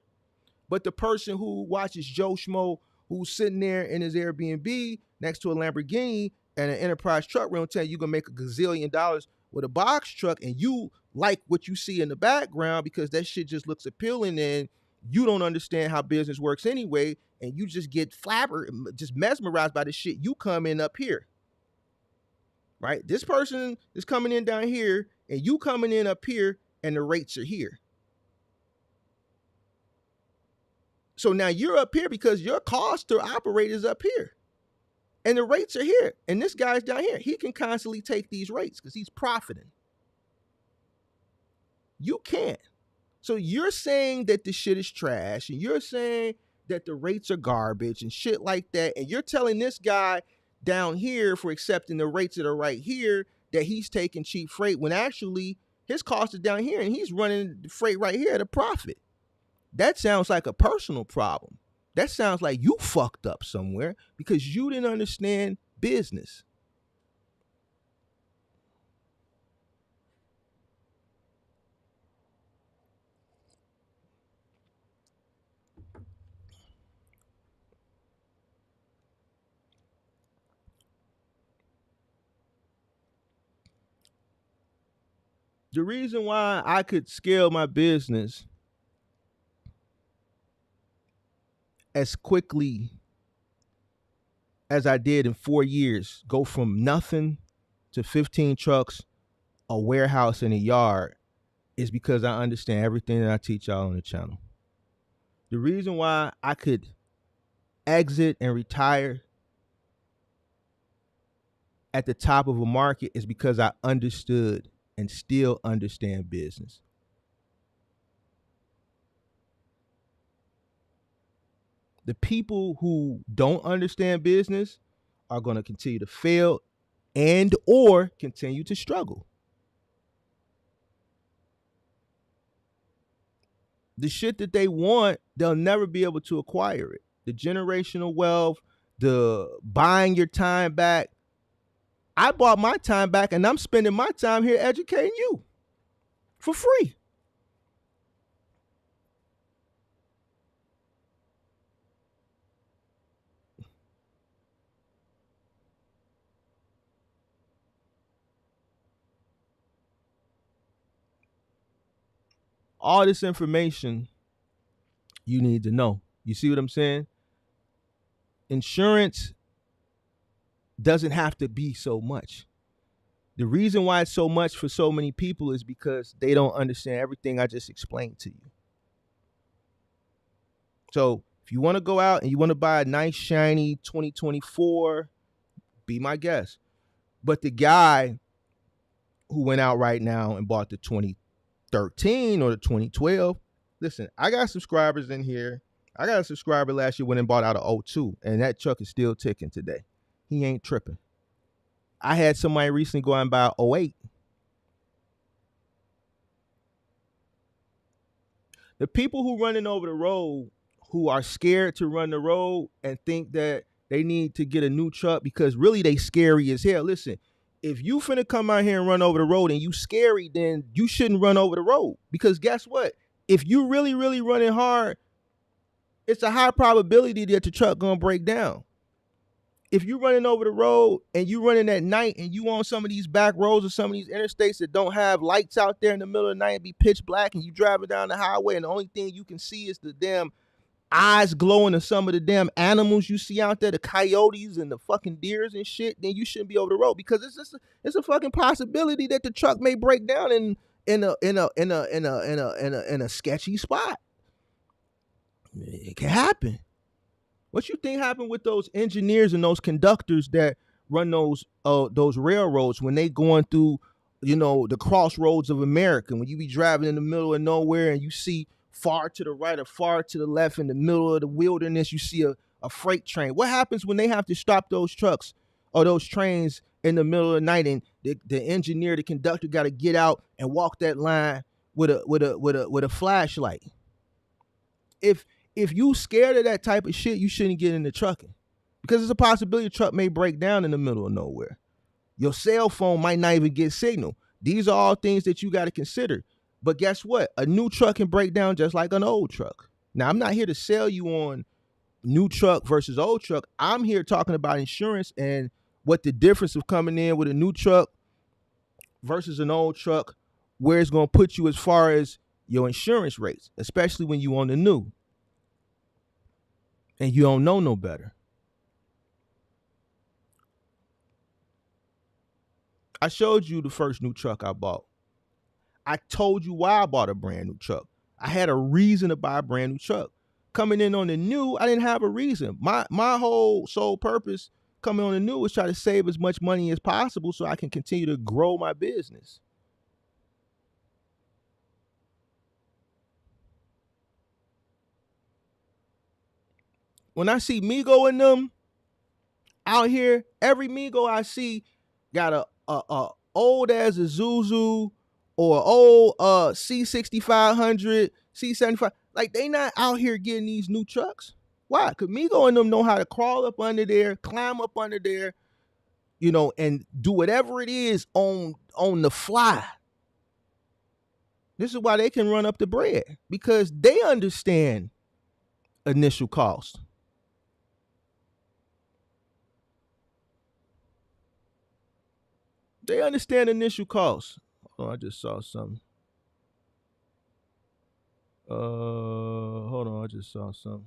But the person who watches Joe Schmo, who's sitting there in his Airbnb next to a Lamborghini and an Enterprise truck rental, tell you you're going to make $1 gazillion with a box truck, and you like what you see in the background because that shit just looks appealing, and you don't understand how business works anyway, and you just get just mesmerized by the shit. You come in up here, right? This person is coming in down here, and you coming in up here, and the rates are here. So now you're up here because your cost to operate is up here. And the rates are here. And this guy's down here. He can constantly take these rates because he's profiting. You can't. So you're saying that the shit is trash, and you're saying that the rates are garbage and shit like that. And you're telling this guy down here for accepting the rates that are right here that he's taking cheap freight when actually his cost is down here and he's running the freight right here at a profit. That sounds like a personal problem. That sounds like you fucked up somewhere because you didn't understand business. The reason why I could scale my business as quickly as I did in 4 years, go from nothing to 15 trucks, a warehouse, and a yard, is because I understand everything that I teach y'all on the channel. The reason why I could exit and retire at the top of a market is because I understood and still understand business. The people who don't understand business are going to continue to fail and or continue to struggle. The shit that they want, they'll never be able to acquire it. The generational wealth, the buying your time back. I bought my time back and I'm spending my time here educating you for free. All this information you need to know. You see what I'm saying? Insurance doesn't have to be so much. The reason why it's so much for so many people is because they don't understand everything I just explained to you. So if you want to go out and you want to buy a nice, shiny 2024, be my guest. But the guy who went out right now and bought the 2013 or the 2012, listen, I got subscribers in here. I got a subscriber last year went and bought out a 02, and that truck is still ticking today. He ain't tripping. I had somebody recently go out and buy a 08. The people who running over the road, who are scared to run the road and think that they need to get a new truck because really they scary as hell. Listen, if you finna come out here and run over the road and you scary, then you shouldn't run over the road. Because guess what? If you really, really running hard, it's a high probability that the truck gonna break down. If you running over the road and you running at night and you on some of these back roads or some of these interstates that don't have lights out there in the middle of the night and be pitch black, and you driving down the highway and the only thing you can see is the damn eyes glowing of some of the damn animals you see out there, the coyotes and the fucking deers and shit, then you shouldn't be over the road, because it's a fucking possibility that the truck may break down in a sketchy spot. It can happen. What you think happened with those engineers and those conductors that run those railroads when they going through, the crossroads of America? When you be driving in the middle of nowhere and you see far to the right or far to the left in the middle of the wilderness, you see a freight train. What happens when they have to stop those trucks or those trains in the middle of the night, and the engineer, the conductor, got to get out and walk that line with a flashlight? If you scared of that type of shit, you shouldn't get into trucking, because there's a possibility the truck may break down in the middle of nowhere. Your cell phone might not even get signal. These are all things that you got to consider. But guess what? A new truck can break down just like an old truck. Now, I'm not here to sell you on new truck versus old truck. I'm here talking about insurance and what the difference of coming in with a new truck versus an old truck, where it's going to put you as far as your insurance rates, especially when you on the new and you don't know no better. I showed you the first new truck I bought. I told you why I bought a brand new truck. I had a reason to buy a brand new truck. Coming in on the new, I didn't have a reason. My whole sole purpose coming on the new was try to save as much money as possible so I can continue to grow my business. When I see Migo and them out here, every Migo I see got a old as a Zuzu or old C6500, C75. Like, they not out here getting these new trucks. Why? Because Migo and them know how to crawl up under there, climb up under there, and do whatever it is on the fly. This is why they can run up the bread, because they understand initial cost. They understand initial costs. Oh, I just saw something. Hold on, I just saw something.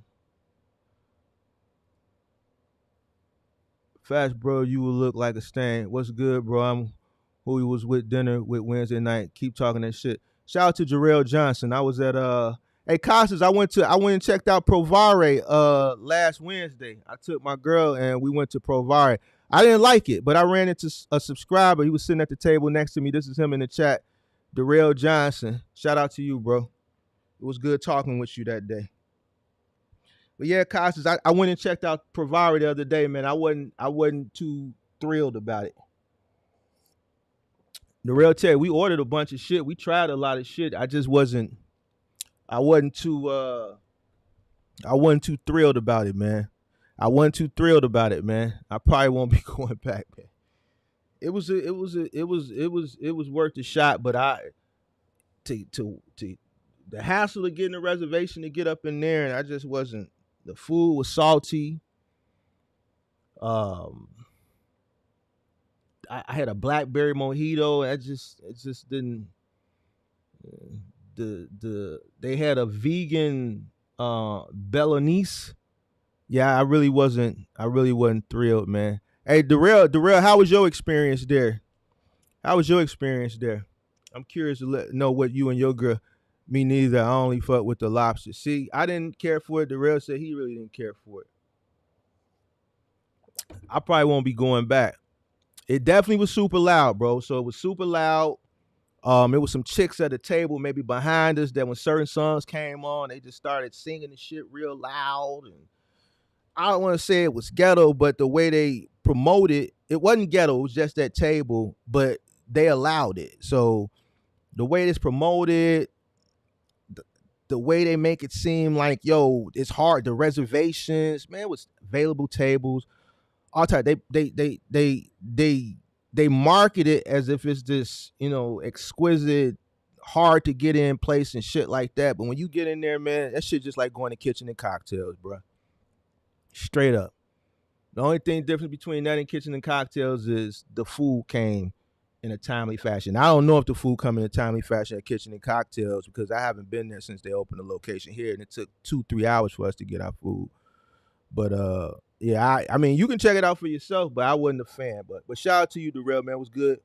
Fast, bro, you will look like a stain. What's good, bro? I'm who he was with dinner with Wednesday night. Keep talking that shit. Shout out to Jarrell Johnson. I was at hey Costas, I went and checked out Provare last Wednesday. I took my girl and we went to Provare. I didn't like it, but I ran into a subscriber. He was sitting at the table next to me. This is him in the chat. Darrell Johnson. Shout out to you, bro. It was good talking with you that day. But yeah, Costas, I went and checked out Provare the other day, man. I wasn't too thrilled about it. Darrell tell you, we ordered a bunch of shit. We tried a lot of shit. I wasn't too thrilled about it, man. I wasn't too thrilled about it, man. I probably won't be going back, man. It was worth the shot, but to the hassle of getting a reservation to get up in there, and I just wasn't. The food was salty. I had a blackberry mojito. It just they had a vegan Bolognese. Yeah, I really wasn't thrilled, man. Hey, Darrell, how was your experience there? How was your experience there? I'm curious to know what you and your girl. Me neither. I only fuck with the lobster. See, I didn't care for it. Darrell said he really didn't care for it. I probably won't be going back. It definitely was super loud, bro. So it was super loud. It was some chicks at the table, maybe behind us, that when certain songs came on, they just started singing the shit real loud. And I don't want to say it was ghetto, but the way they promoted it wasn't ghetto. It was just that table, but they allowed it. So the way it's promoted, the way they make it seem like, yo, it's hard. The reservations, man, it was available tables. All type. They market it as if it's this, exquisite, hard to get in place and shit like that. But when you get in there, man, that shit just like going to kitchen and cocktails, bro. Straight up. The only thing different between that and kitchen and cocktails is the food came in a timely fashion. I don't know if the food come in a timely fashion at kitchen and cocktails because I haven't been there since they opened the location here, and it took 2-3 hours for us to get our food. But yeah, I mean, you can check it out for yourself, but I wasn't a fan. But shout out to you, Darrell, man. It was good.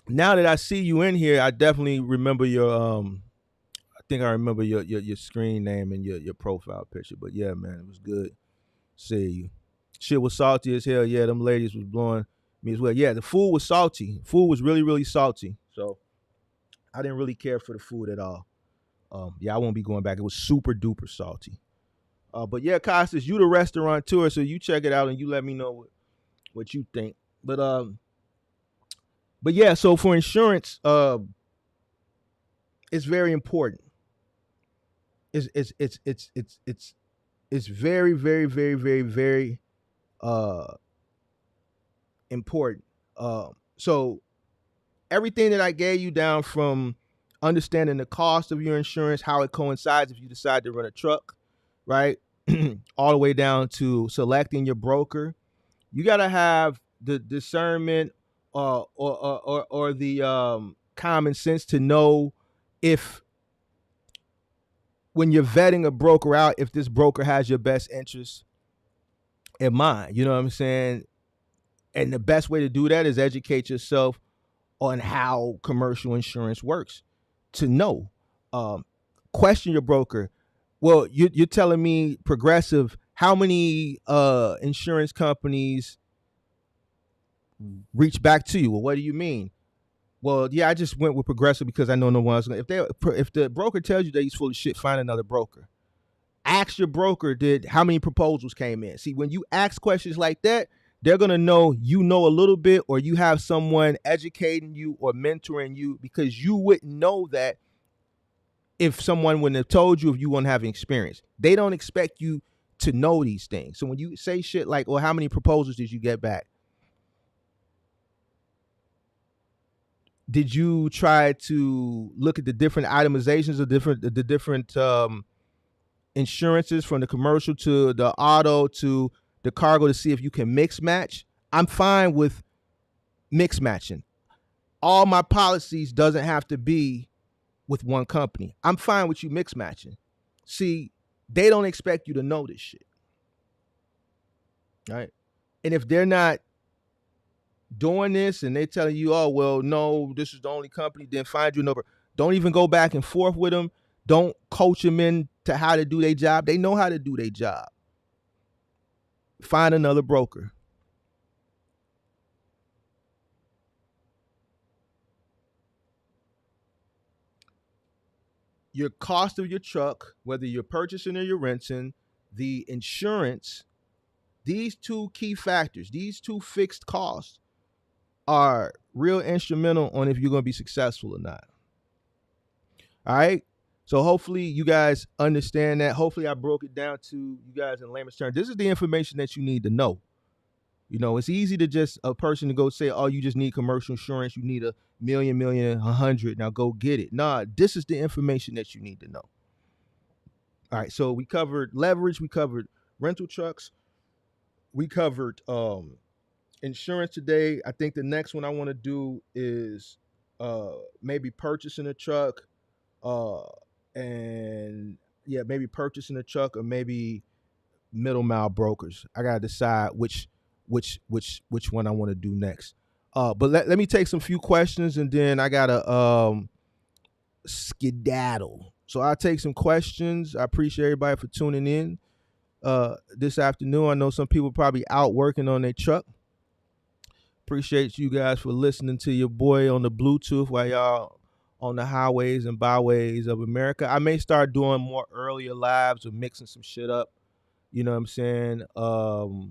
Now that I see you in here, I definitely remember your I think I remember your screen name and your profile picture. But yeah, man, it was good seeing you. Shit was salty as hell. Yeah, them ladies was blowing me as well. Yeah, the food was salty. Food was really, really salty. So I didn't really care for the food at all. Yeah, I won't be going back. It was super duper salty. But yeah, Costas, you the restaurateur, so you check it out and you let me know what you think. But yeah, so for insurance, it's very important. It's very, very, very, very, very important. So everything that I gave you, down from understanding the cost of your insurance, how it coincides if you decide to run a truck, right? All the way down to selecting your broker. You got to have the discernment or the common sense to know if, when you're vetting a broker out, if this broker has your best interest in mind. You know what I'm saying? And the best way to do that is educate yourself on how commercial insurance works. To know, question your broker. Well, you're telling me Progressive, how many insurance companies reach back to you? Well, what do you mean? Well, yeah, I just went with Progressive because I know no one else. If the broker tells you that he's full of shit, find another broker. Ask your broker, how many proposals came in? See, when you ask questions like that, they're gonna know you know a little bit, or you have someone educating you or mentoring you, because you wouldn't know that if someone wouldn't have told you, if you wouldn't have experience. They don't expect you to know these things. So when you say shit like, well, how many proposals did you get back? Did you try to look at the different itemizations of the different insurances, from the commercial to the auto to the cargo, to see if you can mix match? I'm fine with mix matching. All my policies doesn't have to be with one company. I'm fine with you mix matching. See, they don't expect you to know this shit, right? And if they're not doing this and they telling you, oh, well, no, this is the only company, then find you another. Don't even go back and forth with them. Don't coach them into how to do their job. They know how to do their job. Find another broker. Your cost of your truck, whether you're purchasing or you're renting, the insurance, these two key factors, these two fixed costs are real instrumental on if you're going to be successful or not. All right. So hopefully you guys understand that. Hopefully I broke it down to you guys in layman's terms. This is the information that you need to know. You know, it's easy to just a person to go say, oh, you just need commercial insurance. You need $1 million, 100. Now go get it. Nah, this is the information that you need to know. All right. So we covered leverage. We covered rental trucks. We covered insurance today. I think the next one I want to do is maybe purchasing a truck, and yeah, maybe purchasing a truck, or maybe middle mile brokers. I gotta decide which one I want to do next. But let me take some few questions, and then I gotta skedaddle. So I'll take some questions. I appreciate everybody for tuning in this afternoon. I know some people probably out working on their truck. Appreciate you guys for listening to your boy on the Bluetooth while y'all on the highways and byways of America. I may start doing more earlier lives or mixing some shit up. You know what I'm saying? So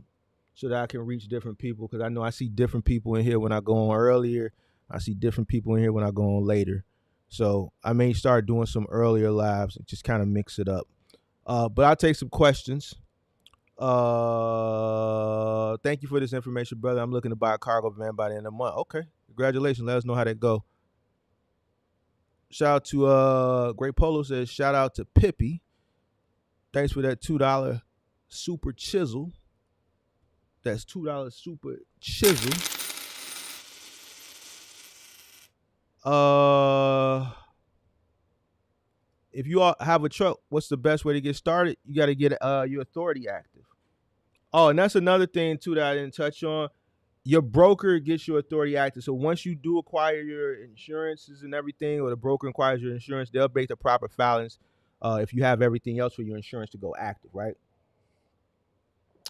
that I can reach different people, because I know I see different people in here when I go on earlier. I see different people in here when I go on later. So I may start doing some earlier lives and just kind of mix it up. But I'll take some questions. Thank you for this information, brother. I'm looking to buy a cargo van by the end of the month. Okay. Congratulations. Let us know how that go. Shout out to Great Polo says, shout out to Pippi. Thanks for that $2 super chisel. That's $2 super chisel. If you all have a truck, what's the best way to get started? You got to get your authority active. Oh, and that's another thing too that I didn't touch on. Your broker gets your authority active. So once you do acquire your insurances and everything, or the broker acquires your insurance, they'll make the proper filings if you have everything else for your insurance to go active, right?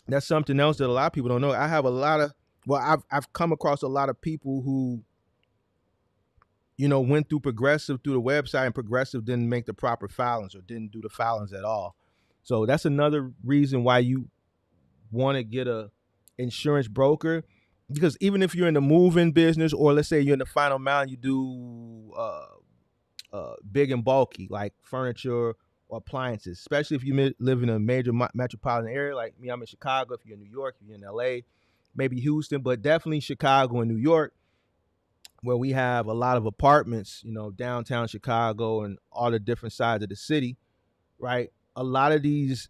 That's something else that a lot of people don't know. I have a lot of, I've come across a lot of people who, went through Progressive through the website, and Progressive didn't make the proper filings or didn't do the filings at all. So that's another reason why you want to get a insurance broker, because even if you're in the moving business, or let's say you're in the final mile and you do big and bulky like furniture or appliances, especially if you live in a major metropolitan area like me. I'm in Chicago. If you're in New York, if you're in LA, maybe Houston, but definitely Chicago and New York, where we have a lot of apartments, downtown Chicago and all the different sides of the city, right? A lot of these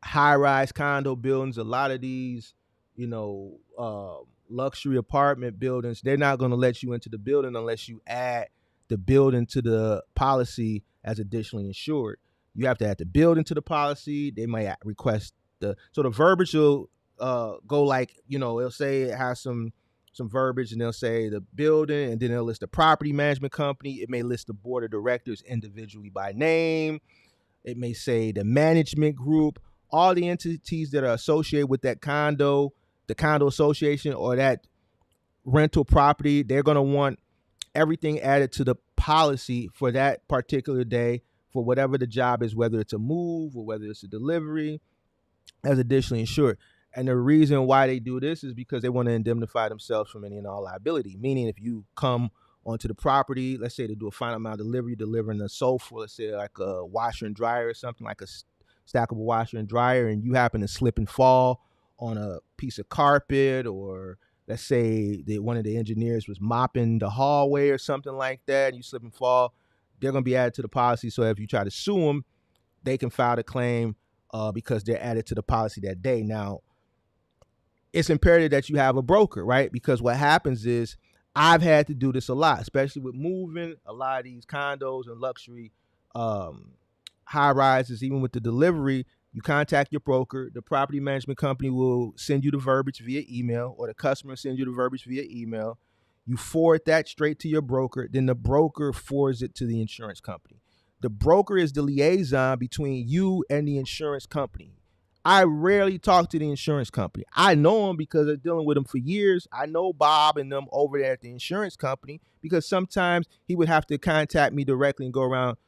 high-rise condo buildings, a lot of these, luxury apartment buildings, they're not going to let you into the building unless you add the building to the policy as additionally insured. You have to add the building to the policy. They might request the verbiage will go like, it'll say it has some verbiage, and they'll say the building, and then they'll list the property management company. It may list the board of directors individually by name. It may say the management group, all the entities that are associated with that condo, the condo association, or that rental property. They're going to want everything added to the policy for that particular day, for whatever the job is, whether it's a move or whether it's a delivery, as additionally insured. And the reason why they do this is because they want to indemnify themselves from any and all liability. Meaning, if you come onto the property, let's say to do a final mile delivery, delivering a sofa, let's say like a washer and dryer or something, like a stackable washer and dryer, and you happen to slip and fall on a piece of carpet, or let's say that one of the engineers was mopping the hallway or something like that, and you slip and fall, they're going to be added to the policy. So if you try to sue them, they can file the claim because they're added to the policy that day. Now, it's imperative that you have a broker, right? Because what happens is, I've had to do this a lot, especially with moving a lot of these condos and luxury high rises. Even with the delivery, you contact your broker. The property management company will send you the verbiage via email, or the customer sends you the verbiage via email. You forward that straight to your broker. Then the broker forwards it to the insurance company. The broker is the liaison between you and the insurance company. I rarely talk to the insurance company. I know them because I'm dealing with them for years. I know Bob and them over there at the insurance company, because sometimes he would have to contact me directly and go around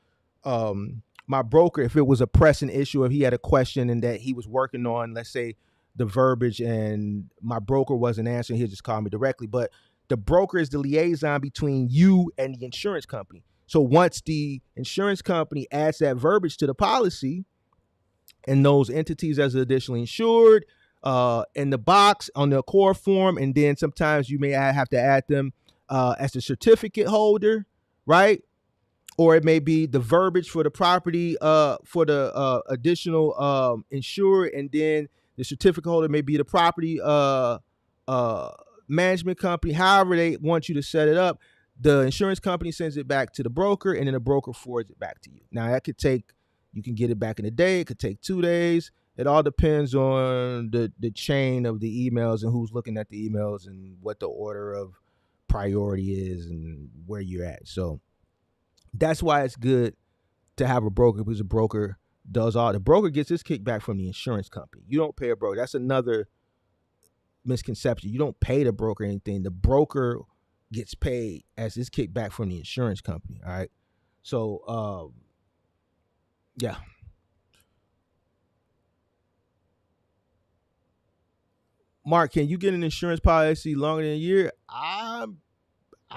my broker if it was a pressing issue, if he had a question and that he was working on, let's say, the verbiage, and my broker wasn't answering, he'd just call me directly. But the broker is the liaison between you and the insurance company. So once the insurance company adds that verbiage to the policy, and those entities as additionally insured in the box on the core form, and then sometimes you may have to add them as the certificate holder, right? Or it may be the verbiage for the property for the additional insured, and then the certificate holder may be the property management company. However they want you to set it up, The insurance company sends it back to the broker, and then the broker forwards it back to you. Now that could take, you can get it back in a day. It could take 2 days. It all depends on the chain of the emails and who's looking at the emails and what the order of priority is and where you're at. So that's why it's good to have a broker, because a broker does all. The broker gets his kickback from the insurance company. You don't pay a broker. That's another misconception. You don't pay the broker anything. The broker gets paid as his kickback from the insurance company. All right. So yeah. Mark, can you get an insurance policy longer than a year? I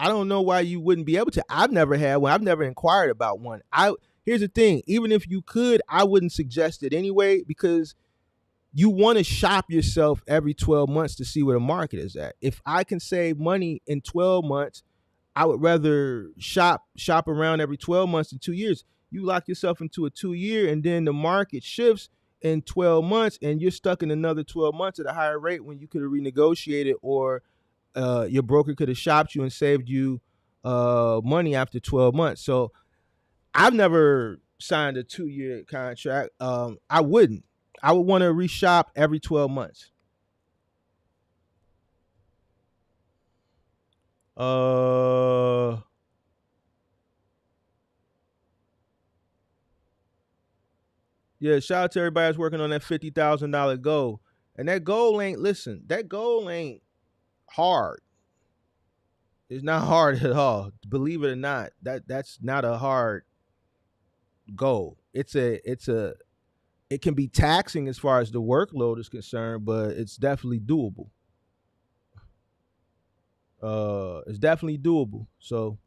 don't know why you wouldn't be able to. I've never had one. I've never inquired about one. Here's the thing. Even if you could, I wouldn't suggest it anyway, because you want to shop yourself every 12 months to see where the market is at. If I can save money in 12 months, I would rather shop around every 12 months than 2 years. You lock yourself into a 2-year, and then the market shifts in 12 months, and you're stuck in another 12 months at a higher rate when you could have renegotiated, or your broker could have shopped you and saved you money after 12 months. So I've never signed a 2-year contract. I wouldn't. I would want to reshop every 12 months. Yeah, shout out to everybody that's working on that $50,000 goal. And that goal ain't, listen, that goal ain't hard. It's not hard at all. Believe it or not, that's not a hard goal. It can be taxing as far as the workload is concerned, but it's definitely doable. It's definitely doable. So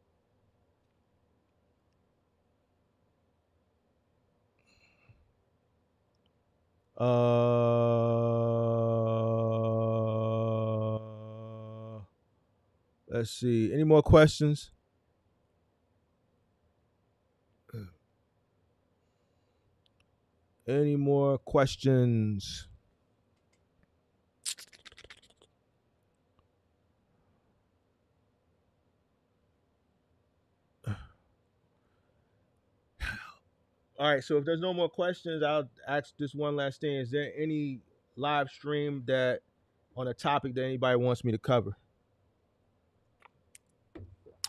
let's see. Any more questions? Any more questions? All right, so if there's no more questions, I'll ask this one last thing. Is there any live stream that on a topic that anybody wants me to cover?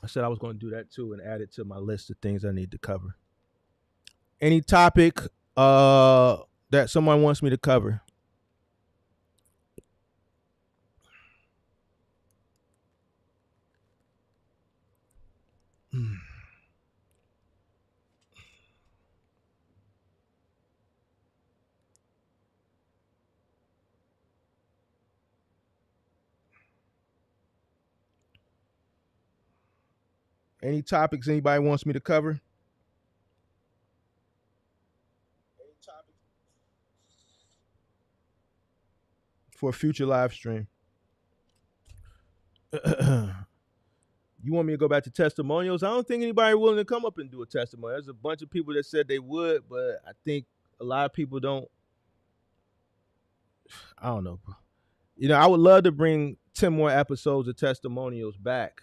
I said I was going to do that too and add it to my list of things I need to cover. Any topic that someone wants me to cover? Any topics anybody wants me to cover? Any topic for a future live stream? You want me to go back to testimonials? I don't think anybody willing to come up and do a testimony. There's a bunch of people that said they would, but I think a lot of people don't. I don't know. You know, I would love to bring 10 more episodes of testimonials back.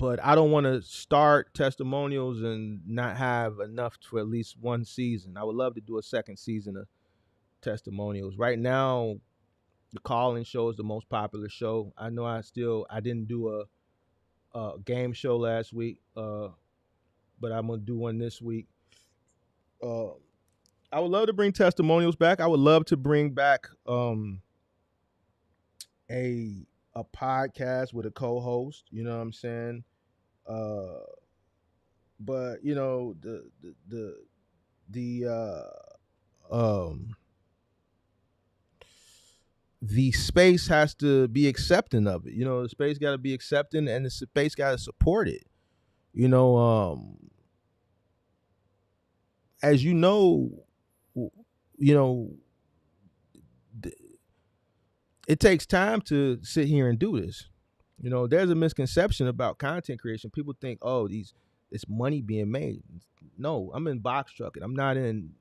But I don't want to start testimonials and not have enough for at least one season. I would love to do a second season of testimonials. Right now, the call-in show is the most popular show. I know I didn't do a game show last week, but I'm going to do one this week. I would love to bring testimonials back. I would love to bring back a podcast with a co-host, you know what I'm saying? But you know, the space has to be accepting of it. You know, the space got to be accepting, and the space got to support it. You know, as you know, it takes time to sit here and do this. You know, there's a misconception about content creation. People think, oh, it's money being made. No, I'm in box trucking. I'm not in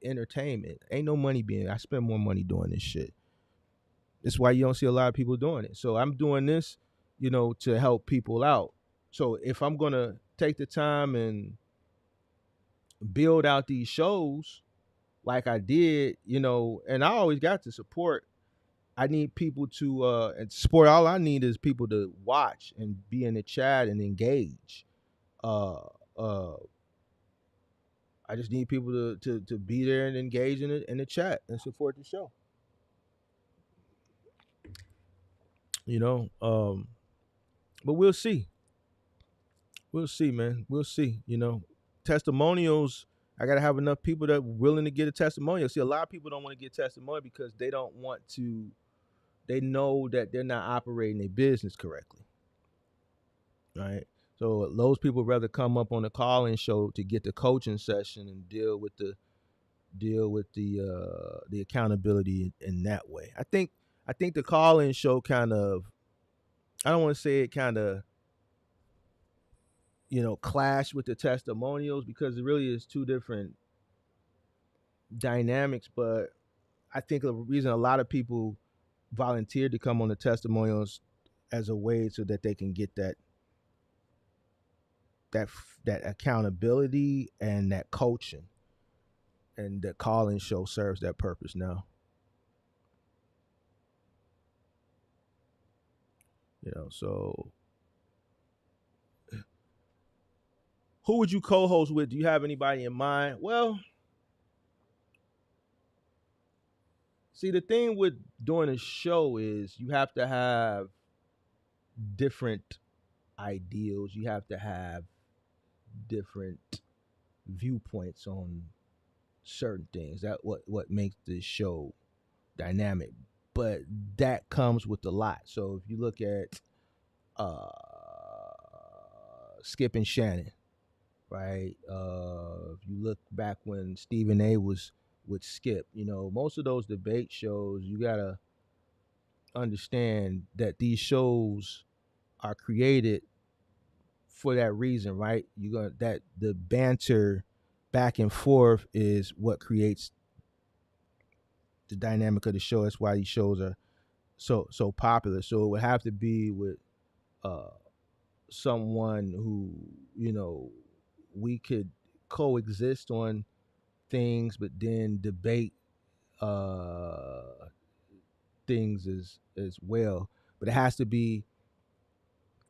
entertainment. Ain't no money I spend more money doing this shit. That's why you don't see a lot of people doing it. So I'm doing this to help people out. So if I'm gonna take the time and build out these shows like I did, and I always got the support. I need people to and support. All I need is people to watch and be in the chat and engage. Uh, uh, I just need people to be there and engage in the chat and support the show. But we'll see. We'll see, man. We'll see. Testimonials. I gotta have enough people that are willing to get a testimonial. See, a lot of people don't want to get testimonial because they don't want to. They know that they're not operating their business correctly, right? So those people rather come up on the call-in show to get the coaching session and deal with the accountability in that way. I think the call-in show kind of, I don't want to say it kind of clash with the testimonials because it really is two different dynamics. But I think the reason a lot of people volunteered to come on the testimonials as a way so that they can get that accountability and that coaching, and the call-in show serves that purpose now. So who would you co-host with? Do you have anybody in mind? Well, see, the thing with doing a show is you have to have different ideals. You have to have different viewpoints on certain things. That what makes this show dynamic. But that comes with a lot. So if you look at Skip and Shannon, right? If you look back when Stephen A was with Skip, most of those debate shows, you gotta understand that these shows are created for that reason, right? That the banter back and forth is what creates the dynamic of the show. That's why these shows are so popular. So it would have to be with someone who we could coexist on things, but then debate things as well. But it has to be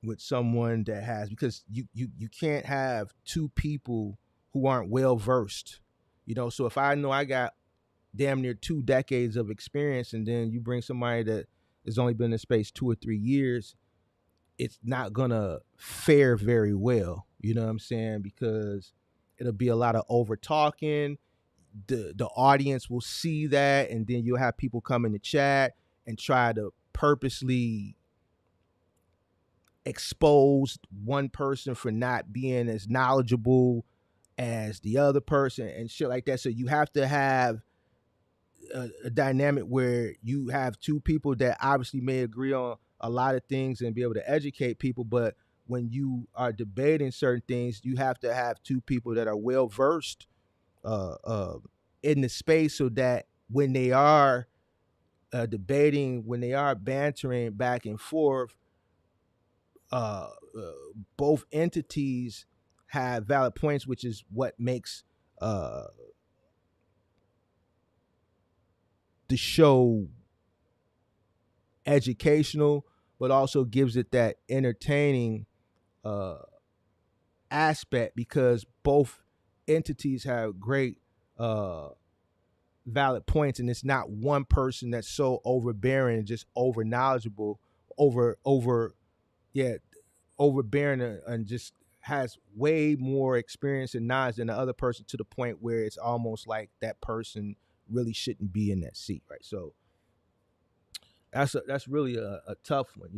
with someone that has, because you can't have two people who aren't well versed. So if I know I got damn near 2 decades of experience, and then you bring somebody that has only been in space 2 or 3 years, it's not gonna fare very well. You know what I'm saying? Because it'll be a lot of over talking. The audience will see that, and then you'll have people come in the chat and try to purposely expose one person for not being as knowledgeable as the other person and shit like that. So you have to have a dynamic where you have two people that obviously may agree on a lot of things and be able to educate people, but when you are debating certain things, you have to have two people that are well versed in the space, so that when they are debating, when they are bantering back and forth, both entities have valid points, which is what makes the show educational, but also gives it that entertaining aspect, because both entities have great valid points, and it's not one person that's so overbearing and just over knowledgeable, overbearing, and just has way more experience and knowledge than the other person, to the point where it's almost like that person really shouldn't be in that seat, right? So that's really a tough one.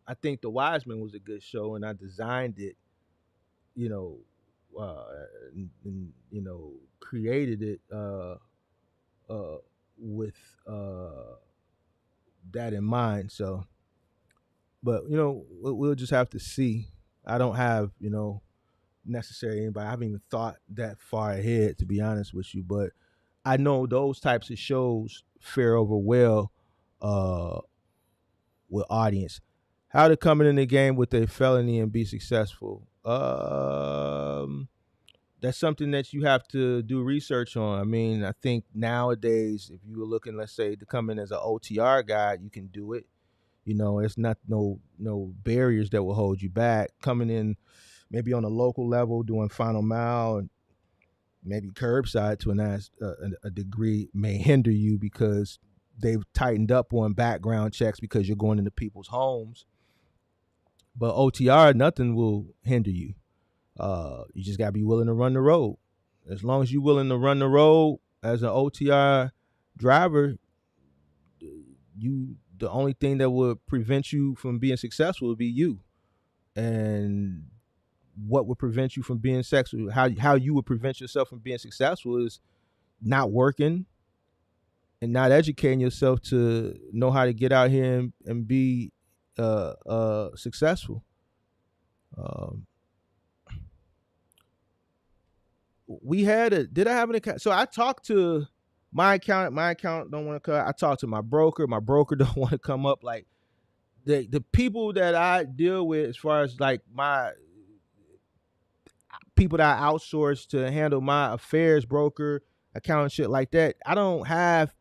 I think The Wiseman was a good show, and I designed it, and created it with that in mind. So, but we'll just have to see. I don't have necessarily anybody. I haven't even thought that far ahead, to be honest with you. But I know those types of shows fare over well with audience. How to come in the game with a felony and be successful. That's something that you have to do research on. I mean, I think nowadays, if you were looking, let's say, to come in as an OTR guy, you can do it. You know, it's not no barriers that will hold you back. Coming in maybe on a local level, doing final mile and maybe curbside to a degree may hinder you because they've tightened up on background checks because you're going into people's homes. But OTR, nothing will hinder you. You just gotta be willing to run the road. As long as you're willing to run the road as an OTR driver, the only thing that would prevent you from being successful would be you. And what would prevent you from being successful? How you would prevent yourself from being successful is not working and not educating yourself to know how to get out here and be successful. Did I have an account? So I talked to my account don't want to cut. I talked to my broker don't want to come up. Like the people that I deal with as far as like my people that I outsource to handle my affairs, broker, account, shit like that, I don't have.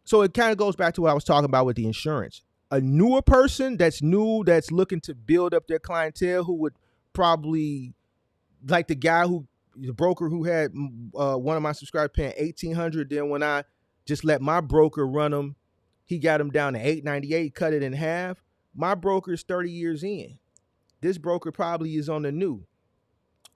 So it kind of goes back to what I was talking about with the insurance. A newer person that's looking to build up their clientele, who would probably, like the broker who had one of my subscribers paying $1,800. Then when I just let my broker run them, he got him down to $898, cut it in half. My broker is 30 years in. This broker probably is on the new.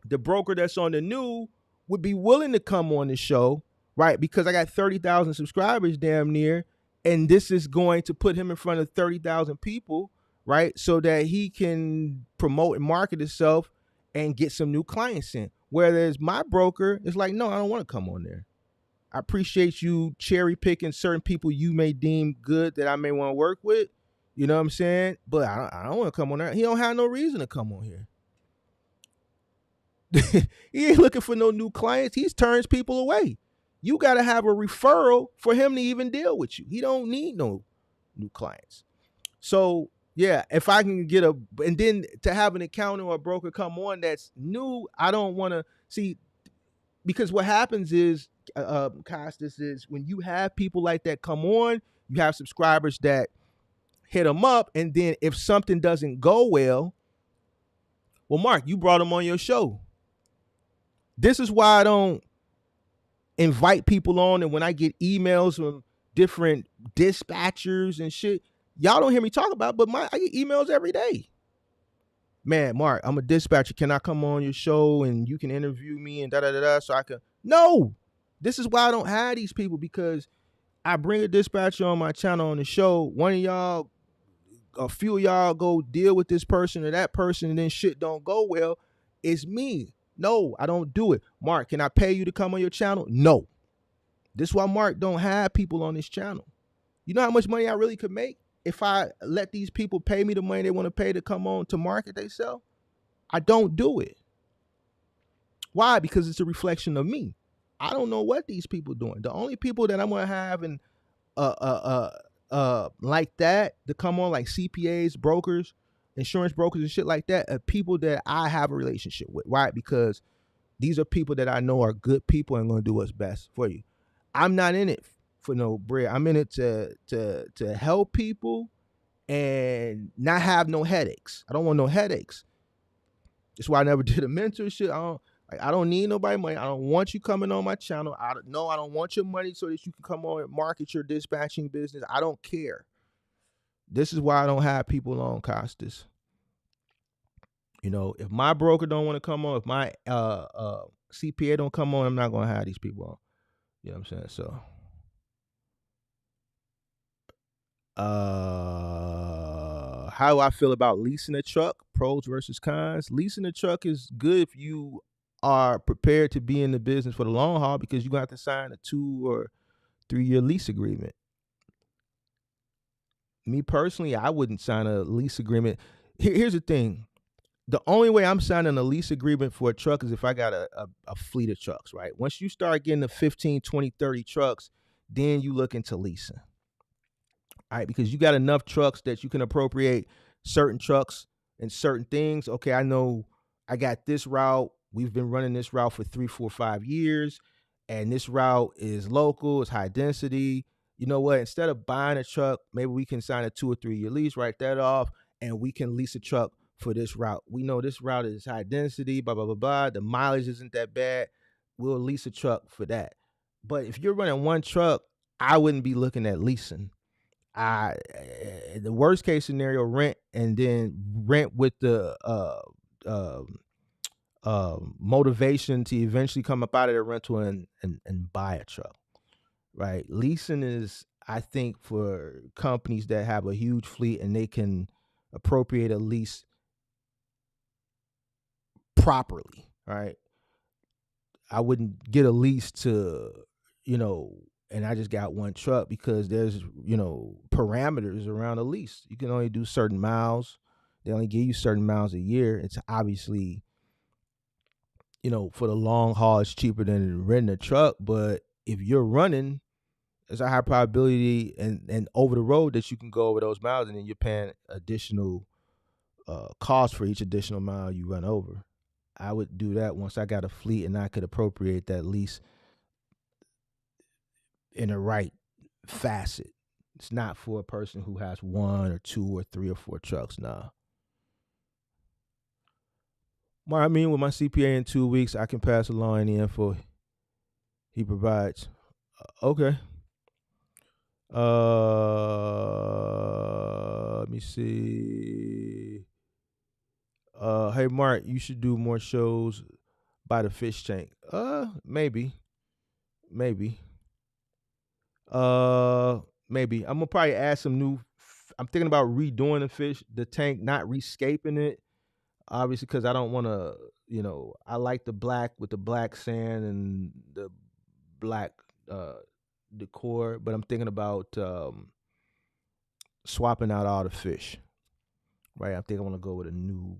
The broker that's on the new would be willing to come on the show, right? Because I got 30,000 subscribers damn near, and this is going to put him in front of 30,000 people, right? So that he can promote and market himself and get some new clients in. Whereas my broker is like, no, I don't want to come on there. I appreciate you cherry picking certain people you may deem good that I may want to work with. You know what I'm saying? But I don't want to come on there. He don't have no reason to come on here. He ain't looking for no new clients. He turns people away. You got to have a referral for him to even deal with you. He don't need no new clients. So yeah, if I can get and then to have an accountant or a broker come on that's new, I don't want to see, because what happens is, Costas, is when you have people like that come on, you have subscribers that hit them up, and then if something doesn't go well, Mark, you brought them on your show. This is why I don't invite people on, and when I get emails from different dispatchers and shit, y'all don't hear me talk about, but I get emails every day. Man, Mark, I'm a dispatcher. Can I come on your show and you can interview me and da-da-da-da so I can? No. This is why I don't have these people, because I bring a dispatcher on my channel on the show. One of y'all, a few of y'all go deal with this person or that person, and then shit don't go well. It's me. No, I don't do it. Mark, can I pay you to come on your channel? No. This is why Mark don't have people on this channel. You know how much money I really could make if I let these people pay me the money they want to pay to come on to market they sell? I don't do it. Why? Because it's a reflection of me. I don't know what these people doing. The only people that I'm gonna have and like that to come on, like CPAs, brokers, insurance brokers and shit like that, are people that I have a relationship with. Right? Because these are people that I know are good people and gonna do what's best for you. I'm not in it for no bread. I'm in it to help people and not have no headaches. I don't want no headaches. That's why I never did a mentorship. I don't need nobody money. I don't want you coming on my channel. I don't want your money so that you can come on and market your dispatching business. I don't care. This is why I don't have people on, Costas. You know, if my broker don't want to come on, if my CPA don't come on, I'm not gonna have these people on. You know what I'm saying? So how do I feel about leasing a truck? Pros versus cons. Leasing a truck is good if you are prepared to be in the business for the long haul, because you're going to have to sign a 2 or 3 year lease agreement. Me personally, I wouldn't sign a lease agreement. Here's the thing. The only way I'm signing a lease agreement for a truck is if I got a fleet of trucks, right? Once you start getting to 15, 20, 30 trucks, then you look into leasing. All right, because you got enough trucks that you can appropriate certain trucks and certain things. Okay, I know I got this route. We've been running this route for 3, 4, 5 years, and this route is local, it's high density. You know what? Instead of buying a truck, maybe we can sign a 2 or 3 year lease, write that off, and we can lease a truck for this route. We know this route is high density, blah, blah, blah, blah. The mileage isn't that bad. We'll lease a truck for that. But if you're running one truck, I wouldn't be looking at leasing. The worst case scenario, rent, and then rent with the motivation to eventually come up out of the rental and buy a truck. Right? Leasing is, I think, for companies that have a huge fleet and they can appropriate a lease properly. Right? I wouldn't get a lease to, and I just got one truck, because there's, parameters around a lease. You can only do certain miles. They only give you certain miles a year. It's obviously, for the long haul, it's cheaper than renting a truck. But if you're running, there's a high probability and over the road that you can go over those miles, and then you're paying additional cost for each additional mile you run over. I would do that once I got a fleet and I could appropriate that lease in the right facet. It's not for a person who has 1 or 2 or 3 or 4 trucks. Nah. Well, I mean, with my CPA in 2 weeks, I can pass along any info he provides. Okay. Let me see. Hey Mark, you should do more shows by the fish tank. Maybe. Maybe. I'm gonna probably add some new. I'm thinking about redoing the tank, not rescaping it. Obviously, because I don't want to. I like the black with the black sand and the black decor, but I'm thinking about swapping out all the fish. Right, I think I want to go with a new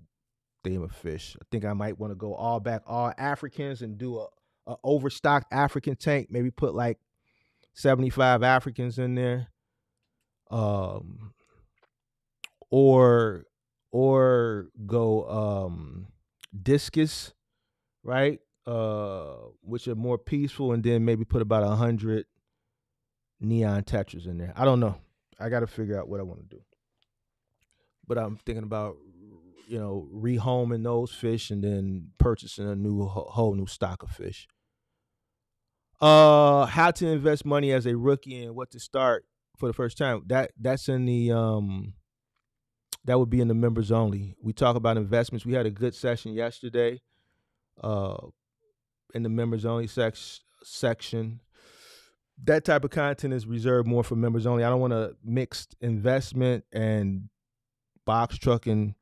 theme of fish. I think I might want to go all Africans and do a overstocked African tank. Maybe put like 75 Africans in there, or go discus, right? Which are more peaceful, and then maybe put about 100 neon tetras in there. I don't know. I got to figure out what I want to do. But I'm thinking about, rehoming those fish and then purchasing a whole new stock of fish. How to invest money as a rookie and what to start for the first time. That's in the that would be in the members only. We talk about investments. We had a good session yesterday in the members only section. That type of content is reserved more for members only. I don't want to mix investment and box trucking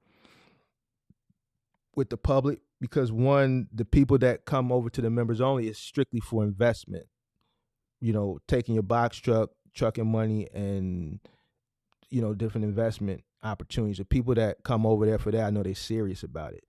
with the public, because one, the people that come over to the members only is strictly for investment. Taking your box truck, trucking money, and different investment opportunities. The people that come over there for that, I know they're serious about it,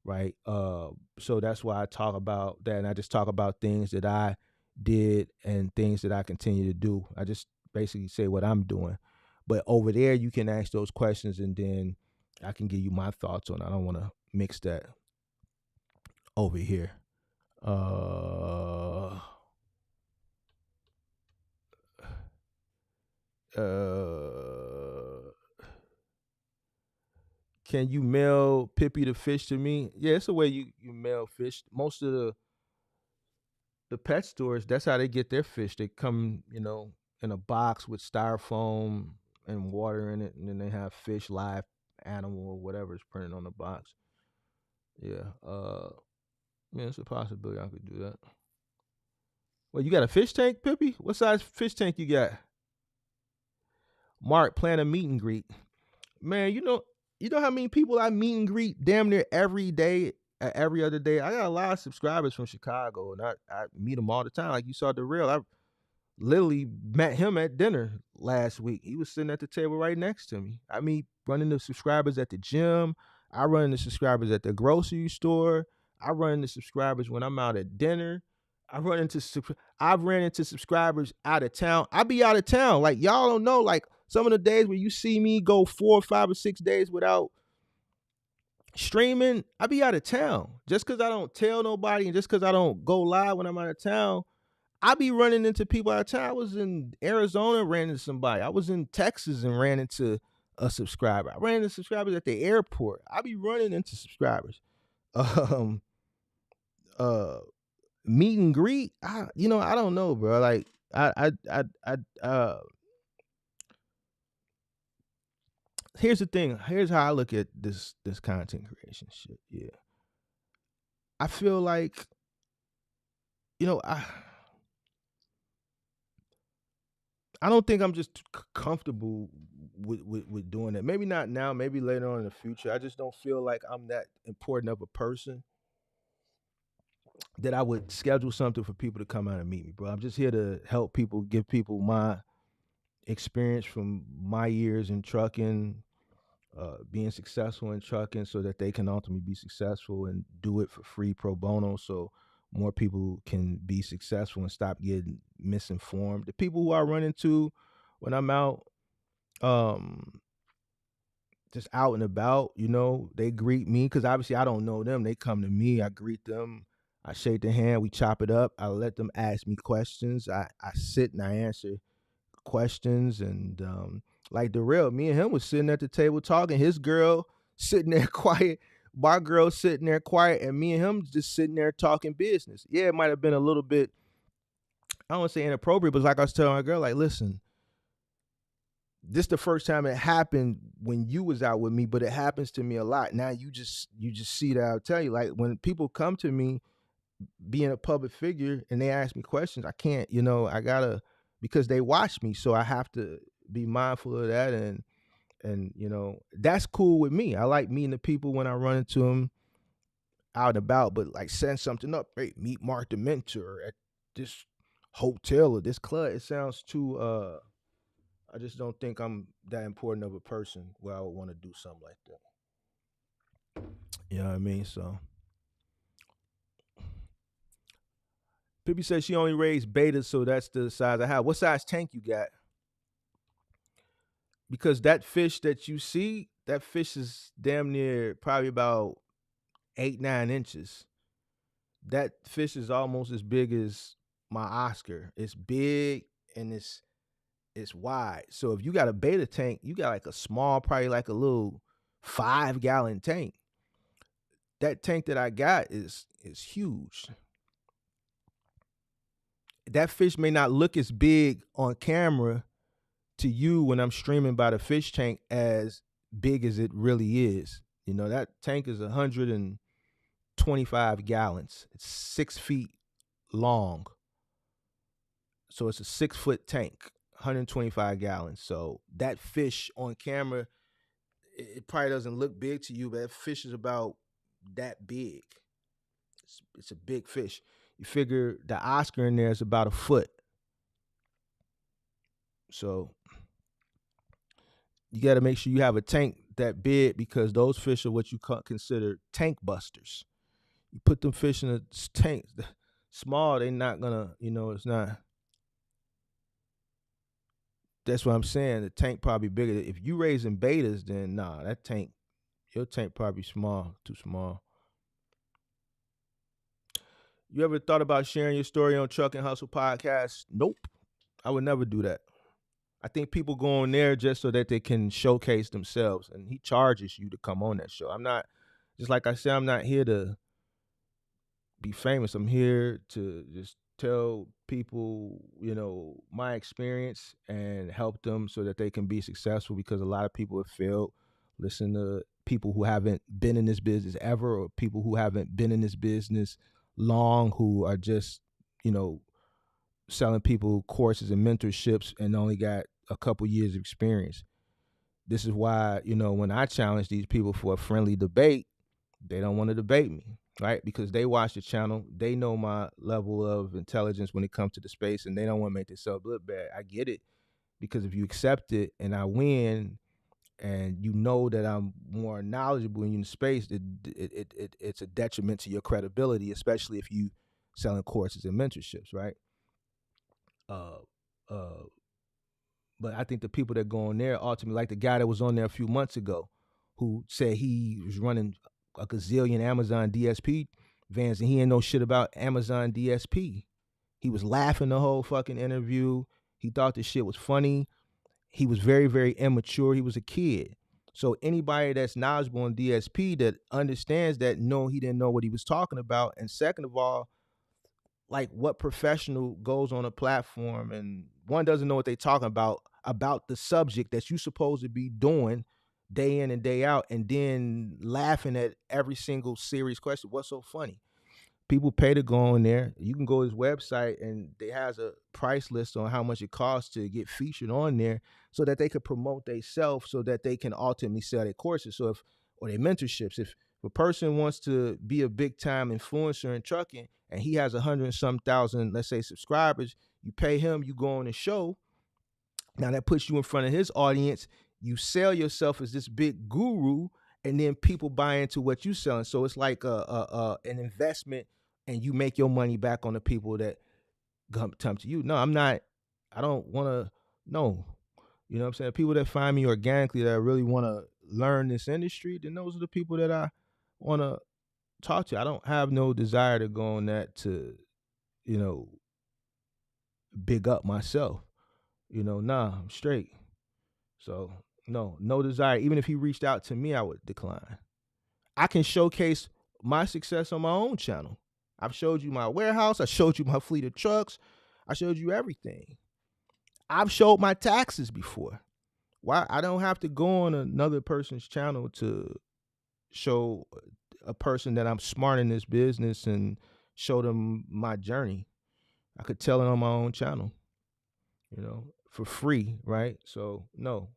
right? So that's why I talk about that, and I just talk about things that I did and things that I continue to do. I just basically say what I'm doing. But over there, you can ask those questions, and then I can give you my thoughts on it. I don't want to mix that over here. Can you mail Pippi the fish to me? Yeah, it's a way you mail fish. Most of the pet stores, that's how they get their fish. They come, in a box with styrofoam and water in it, and then they have fish, live animal, or whatever is printed on the box. Yeah, it's a possibility I could do that. Well, you got a fish tank, Pippi? What size fish tank you got? Mark, plan a meet and greet. Man, you know how many people I meet and greet damn near every day, every other day. I got a lot of subscribers from Chicago, and I meet them all the time. Like you saw the real, I literally met him at dinner last week. He was sitting at the table right next to me. I meet running the subscribers at the gym. I run into subscribers at the grocery store. I run into subscribers when I'm out at dinner. I've ran into subscribers out of town. I be out of town. Like, y'all don't know, like, Some of the days where you see me go 4 or 5 or 6 days without streaming, I be out of town. Just because I don't tell nobody and just because I don't go live when I'm out of town, I be running into people out of town. I was in Arizona, ran into somebody. I was in Texas and ran into a subscriber. I ran into subscribers at the airport. I be running into subscribers. Um, Meet and greet. I don't know, bro. Like here's the thing. Here's how I look at this content creation shit. Yeah, I feel like I don't think I'm just comfortable with doing that. Maybe not now, maybe later on in the future. I just don't feel like I'm that important of a person that I would schedule something for people to come out and meet me, bro. I'm just here to help people, give people my experience from my years in trucking, being successful in trucking so that they can ultimately be successful and do it for free pro bono so more people can be successful and stop getting misinformed. The people who I run into when I'm out, just out and about, they greet me because obviously I don't know them. They come to me, I greet them, I shake their hand, we chop it up, I let them ask me questions. I sit and I answer questions, and like Darrell, me and him was sitting at the table talking, his girl sitting there quiet, my girl sitting there quiet, and me and him just sitting there talking business. Yeah, it might have been a little bit, I don't want to say inappropriate, but like I was telling my girl, like, listen, this the first time it happened when you was out with me, but it happens to me a lot. Now you just see that. I'll tell you, like, when people come to me being a public figure and they ask me questions, I can't, I gotta, because they watch me, so I have to be mindful of that, and that's cool with me. I like meeting the people when I run into them out and about, but like setting something up, hey, meet Mark the Mentor at this hotel or this club, it sounds too I just don't think I'm that important of a person where I would want to do something like that. You know what I mean? So Pippi says she only raised betas, so that's the size I have. What size tank you got? Because that fish that you see, that fish is damn near probably about 8-9 inches. That fish is almost as big as my Oscar. It's big and it's wide. So if you got a beta tank, you got like a small, probably like a little 5-gallon tank. That tank that I got is huge. That fish may not look as big on camera to you when I'm streaming by the fish tank as big as it really is. That tank is 125 gallons. It's 6 feet long. So it's a 6-foot tank, 125 gallons. So that fish on camera, it probably doesn't look big to you, but that fish is about that big. It's a big fish. You figure the Oscar in there is about a foot. So you got to make sure you have a tank that big, because those fish are what you consider tank busters. You put them fish in a tank small, they're not gonna, it's not. That's what I'm saying. The tank probably bigger. If you raising betas, then nah, your tank probably small, too small. You ever thought about sharing your story on Truck and Hustle podcast? Nope. I would never do that. I think people go on there just so that they can showcase themselves, and he charges you to come on that show. I'm not, just like I said, I'm not here to be famous. I'm here to just tell people, my experience and help them so that they can be successful, because a lot of people have failed. Listen to people who haven't been in this business ever, or people who haven't been in this business long, who are just, selling people courses and mentorships and only got a couple years of experience. This is why, when I challenge these people for a friendly debate, they don't want to debate me, right? Because they watch the channel, they know my level of intelligence when it comes to the space, and they don't want to make themselves look bad. I get it, because if you accept it and I win, and that I'm more knowledgeable in the space, it's a detriment to your credibility, especially if you selling courses and mentorships, right? But I think the people that go on there ultimately, like the guy that was on there a few months ago, who said he was running a gazillion Amazon DSP vans and he ain't know shit about Amazon DSP. He was laughing the whole fucking interview. He thought this shit was funny. He was very, very immature. He was a kid. So anybody that's knowledgeable on DSP that understands that, no, he didn't know what he was talking about. And second of all, like, what professional goes on a platform and one doesn't know what they talking about the subject that you supposed to be doing day in and day out, and then laughing at every single serious question. What's so funny? People pay to go on there. You can go to his website and they has a price list on how much it costs to get featured on there so that they could promote themselves, so that they can ultimately sell their courses. So or their mentorships. If a person wants to be a big time influencer in trucking and he has 100 and some thousand, let's say, subscribers, you pay him, you go on the show. Now that puts you in front of his audience. You sell yourself as this big guru, and then people buy into what you're selling. So it's like an investment, and you make your money back on the people that come to you. No, I'm not. I don't want to. No, you know what I'm saying? People that find me organically that really want to learn this industry, then those are the people that I want to talk to. I don't have no desire to go on that to, big up myself. Nah, I'm straight. So no desire. Even if he reached out to me, I would decline. I can showcase my success on my own channel. I've showed you my warehouse. I showed you my fleet of trucks. I showed you everything. I've showed my taxes before. Why? I don't have to go on another person's channel to show a person that I'm smart in this business and show them my journey. I could tell it on my own channel, for free, right? So no,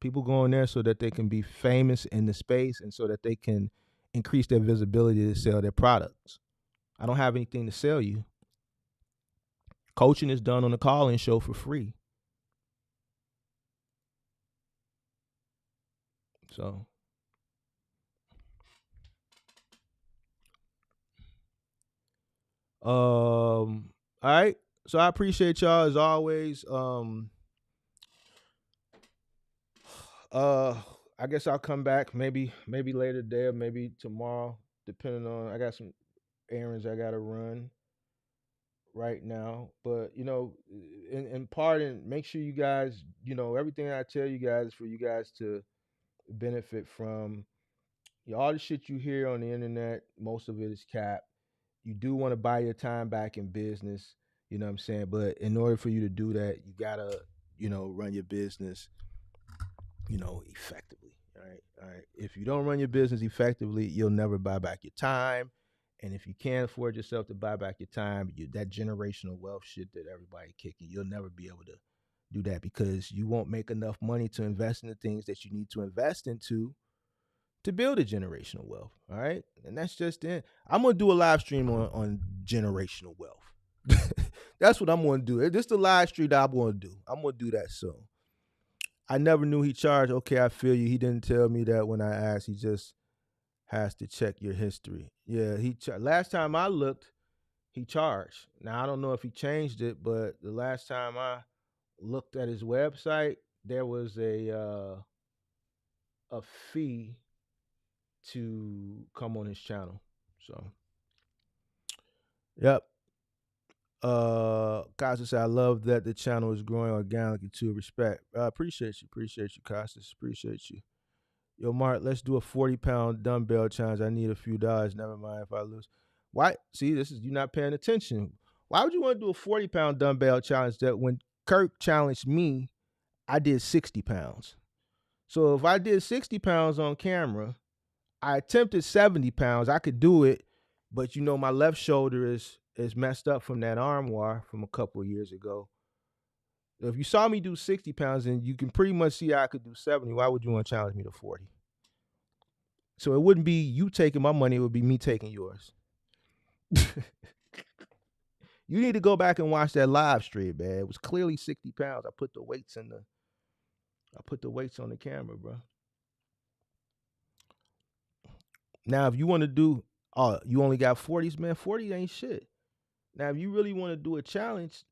people go in there so that they can be famous in the space and so that they can increase their visibility to sell their products. I don't have anything to sell you. Coaching is done on the call-in show for free. So all right. So I appreciate y'all as always. I guess I'll come back maybe later today or maybe tomorrow, depending on, I got some errands I gotta run right now. But in part, and make sure you guys, everything I tell you guys is for you guys to benefit from. All the shit you hear on the internet, most of it is cap. You do want to buy your time back in business, you know what I'm saying? But in order for you to do that, you gotta, run your business, effectively. All right. If you don't run your business effectively, you'll never buy back your time. And if you can't afford yourself to buy back your time, that generational wealth shit that everybody kicking, you'll never be able to do that because you won't make enough money to invest in the things that you need to invest into to build a generational wealth. All right. And that's just it. I'm going to do a live stream on generational wealth. That's what I'm going to do. This is the live stream that I'm going to do. I'm going to do that soon. I never knew he charged. Okay, I feel you. He didn't tell me that when I asked. He just has to check your history. Yeah, last time I looked, he charged. Now, I don't know if he changed it, but the last time I looked at his website, there was a fee to come on his channel. So, yep. Costas said, I love that the channel is growing organically too. Respect. Appreciate you, Costas. Appreciate you. Yo, Mark, let's do a 40-pound dumbbell challenge. I need a few dollars. Never mind if I lose. Why? See, you're not paying attention. Why would you want to do a 40-pound dumbbell challenge that when Kirk challenged me, I did 60 pounds? So if I did 60 pounds on camera, I attempted 70 pounds. I could do it, but my left shoulder is messed up from that armoire from a couple of years ago. If you saw me do 60 pounds, and you can pretty much see how I could do 70, why would you want to challenge me to 40? So it wouldn't be you taking my money, it would be me taking yours. You need to go back and watch that live stream, man. It was clearly 60 pounds. I put the weights on the camera, bro. Now, if you want to do, you only got 40s, man. 40 ain't shit. Now, if you really want to do a challenge,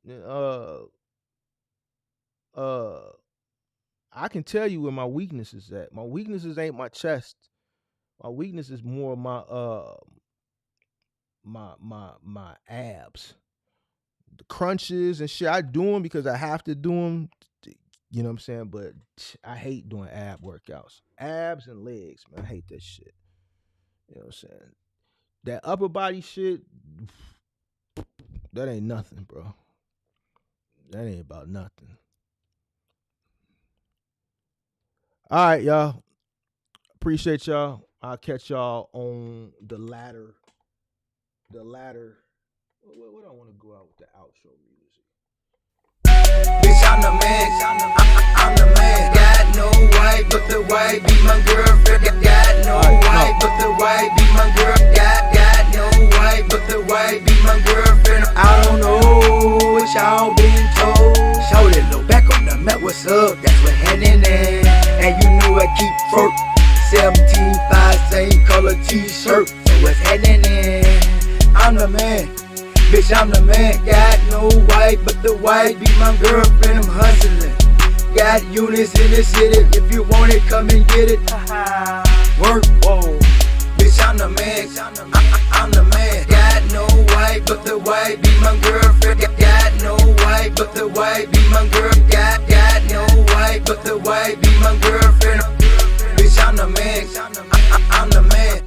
I can tell you where my weakness is at. My weaknesses ain't my chest. My weakness is more my abs, the crunches and shit. I do them because I have to do them. You know what I'm saying? But I hate doing ab workouts, abs and legs. Man, I hate that shit. You know what I'm saying? That upper body shit, that ain't nothing, bro. That ain't about nothing. All right, y'all. Appreciate y'all. I'll catch y'all on the ladder. The ladder. What I want to go out with the outro music. Bitch, I'm the man. I'm the man. Got no wife, but the wife be my girlfriend. Got no wife, but the wife be my girl. Got no wife, but the wife be my girlfriend. I don't know what y'all been told. Show that look back on the map. What's up? That's what happening there. And you know I keep flirt. 17.5, same color t-shirt. So what's happening? I'm the man. Bitch, I'm the man. Got no wife, but the wife be my girlfriend. I'm hustling. Got units in the city. If you want it, come and get it. Work, whoa. Bitch, I'm the man. I'm the man. Got no wife, but the wife be my girlfriend. Got no wife, but the wife be my girl. Got no wife, but the wife be my girlfriend. Bitch, I'm the man. I'm the man.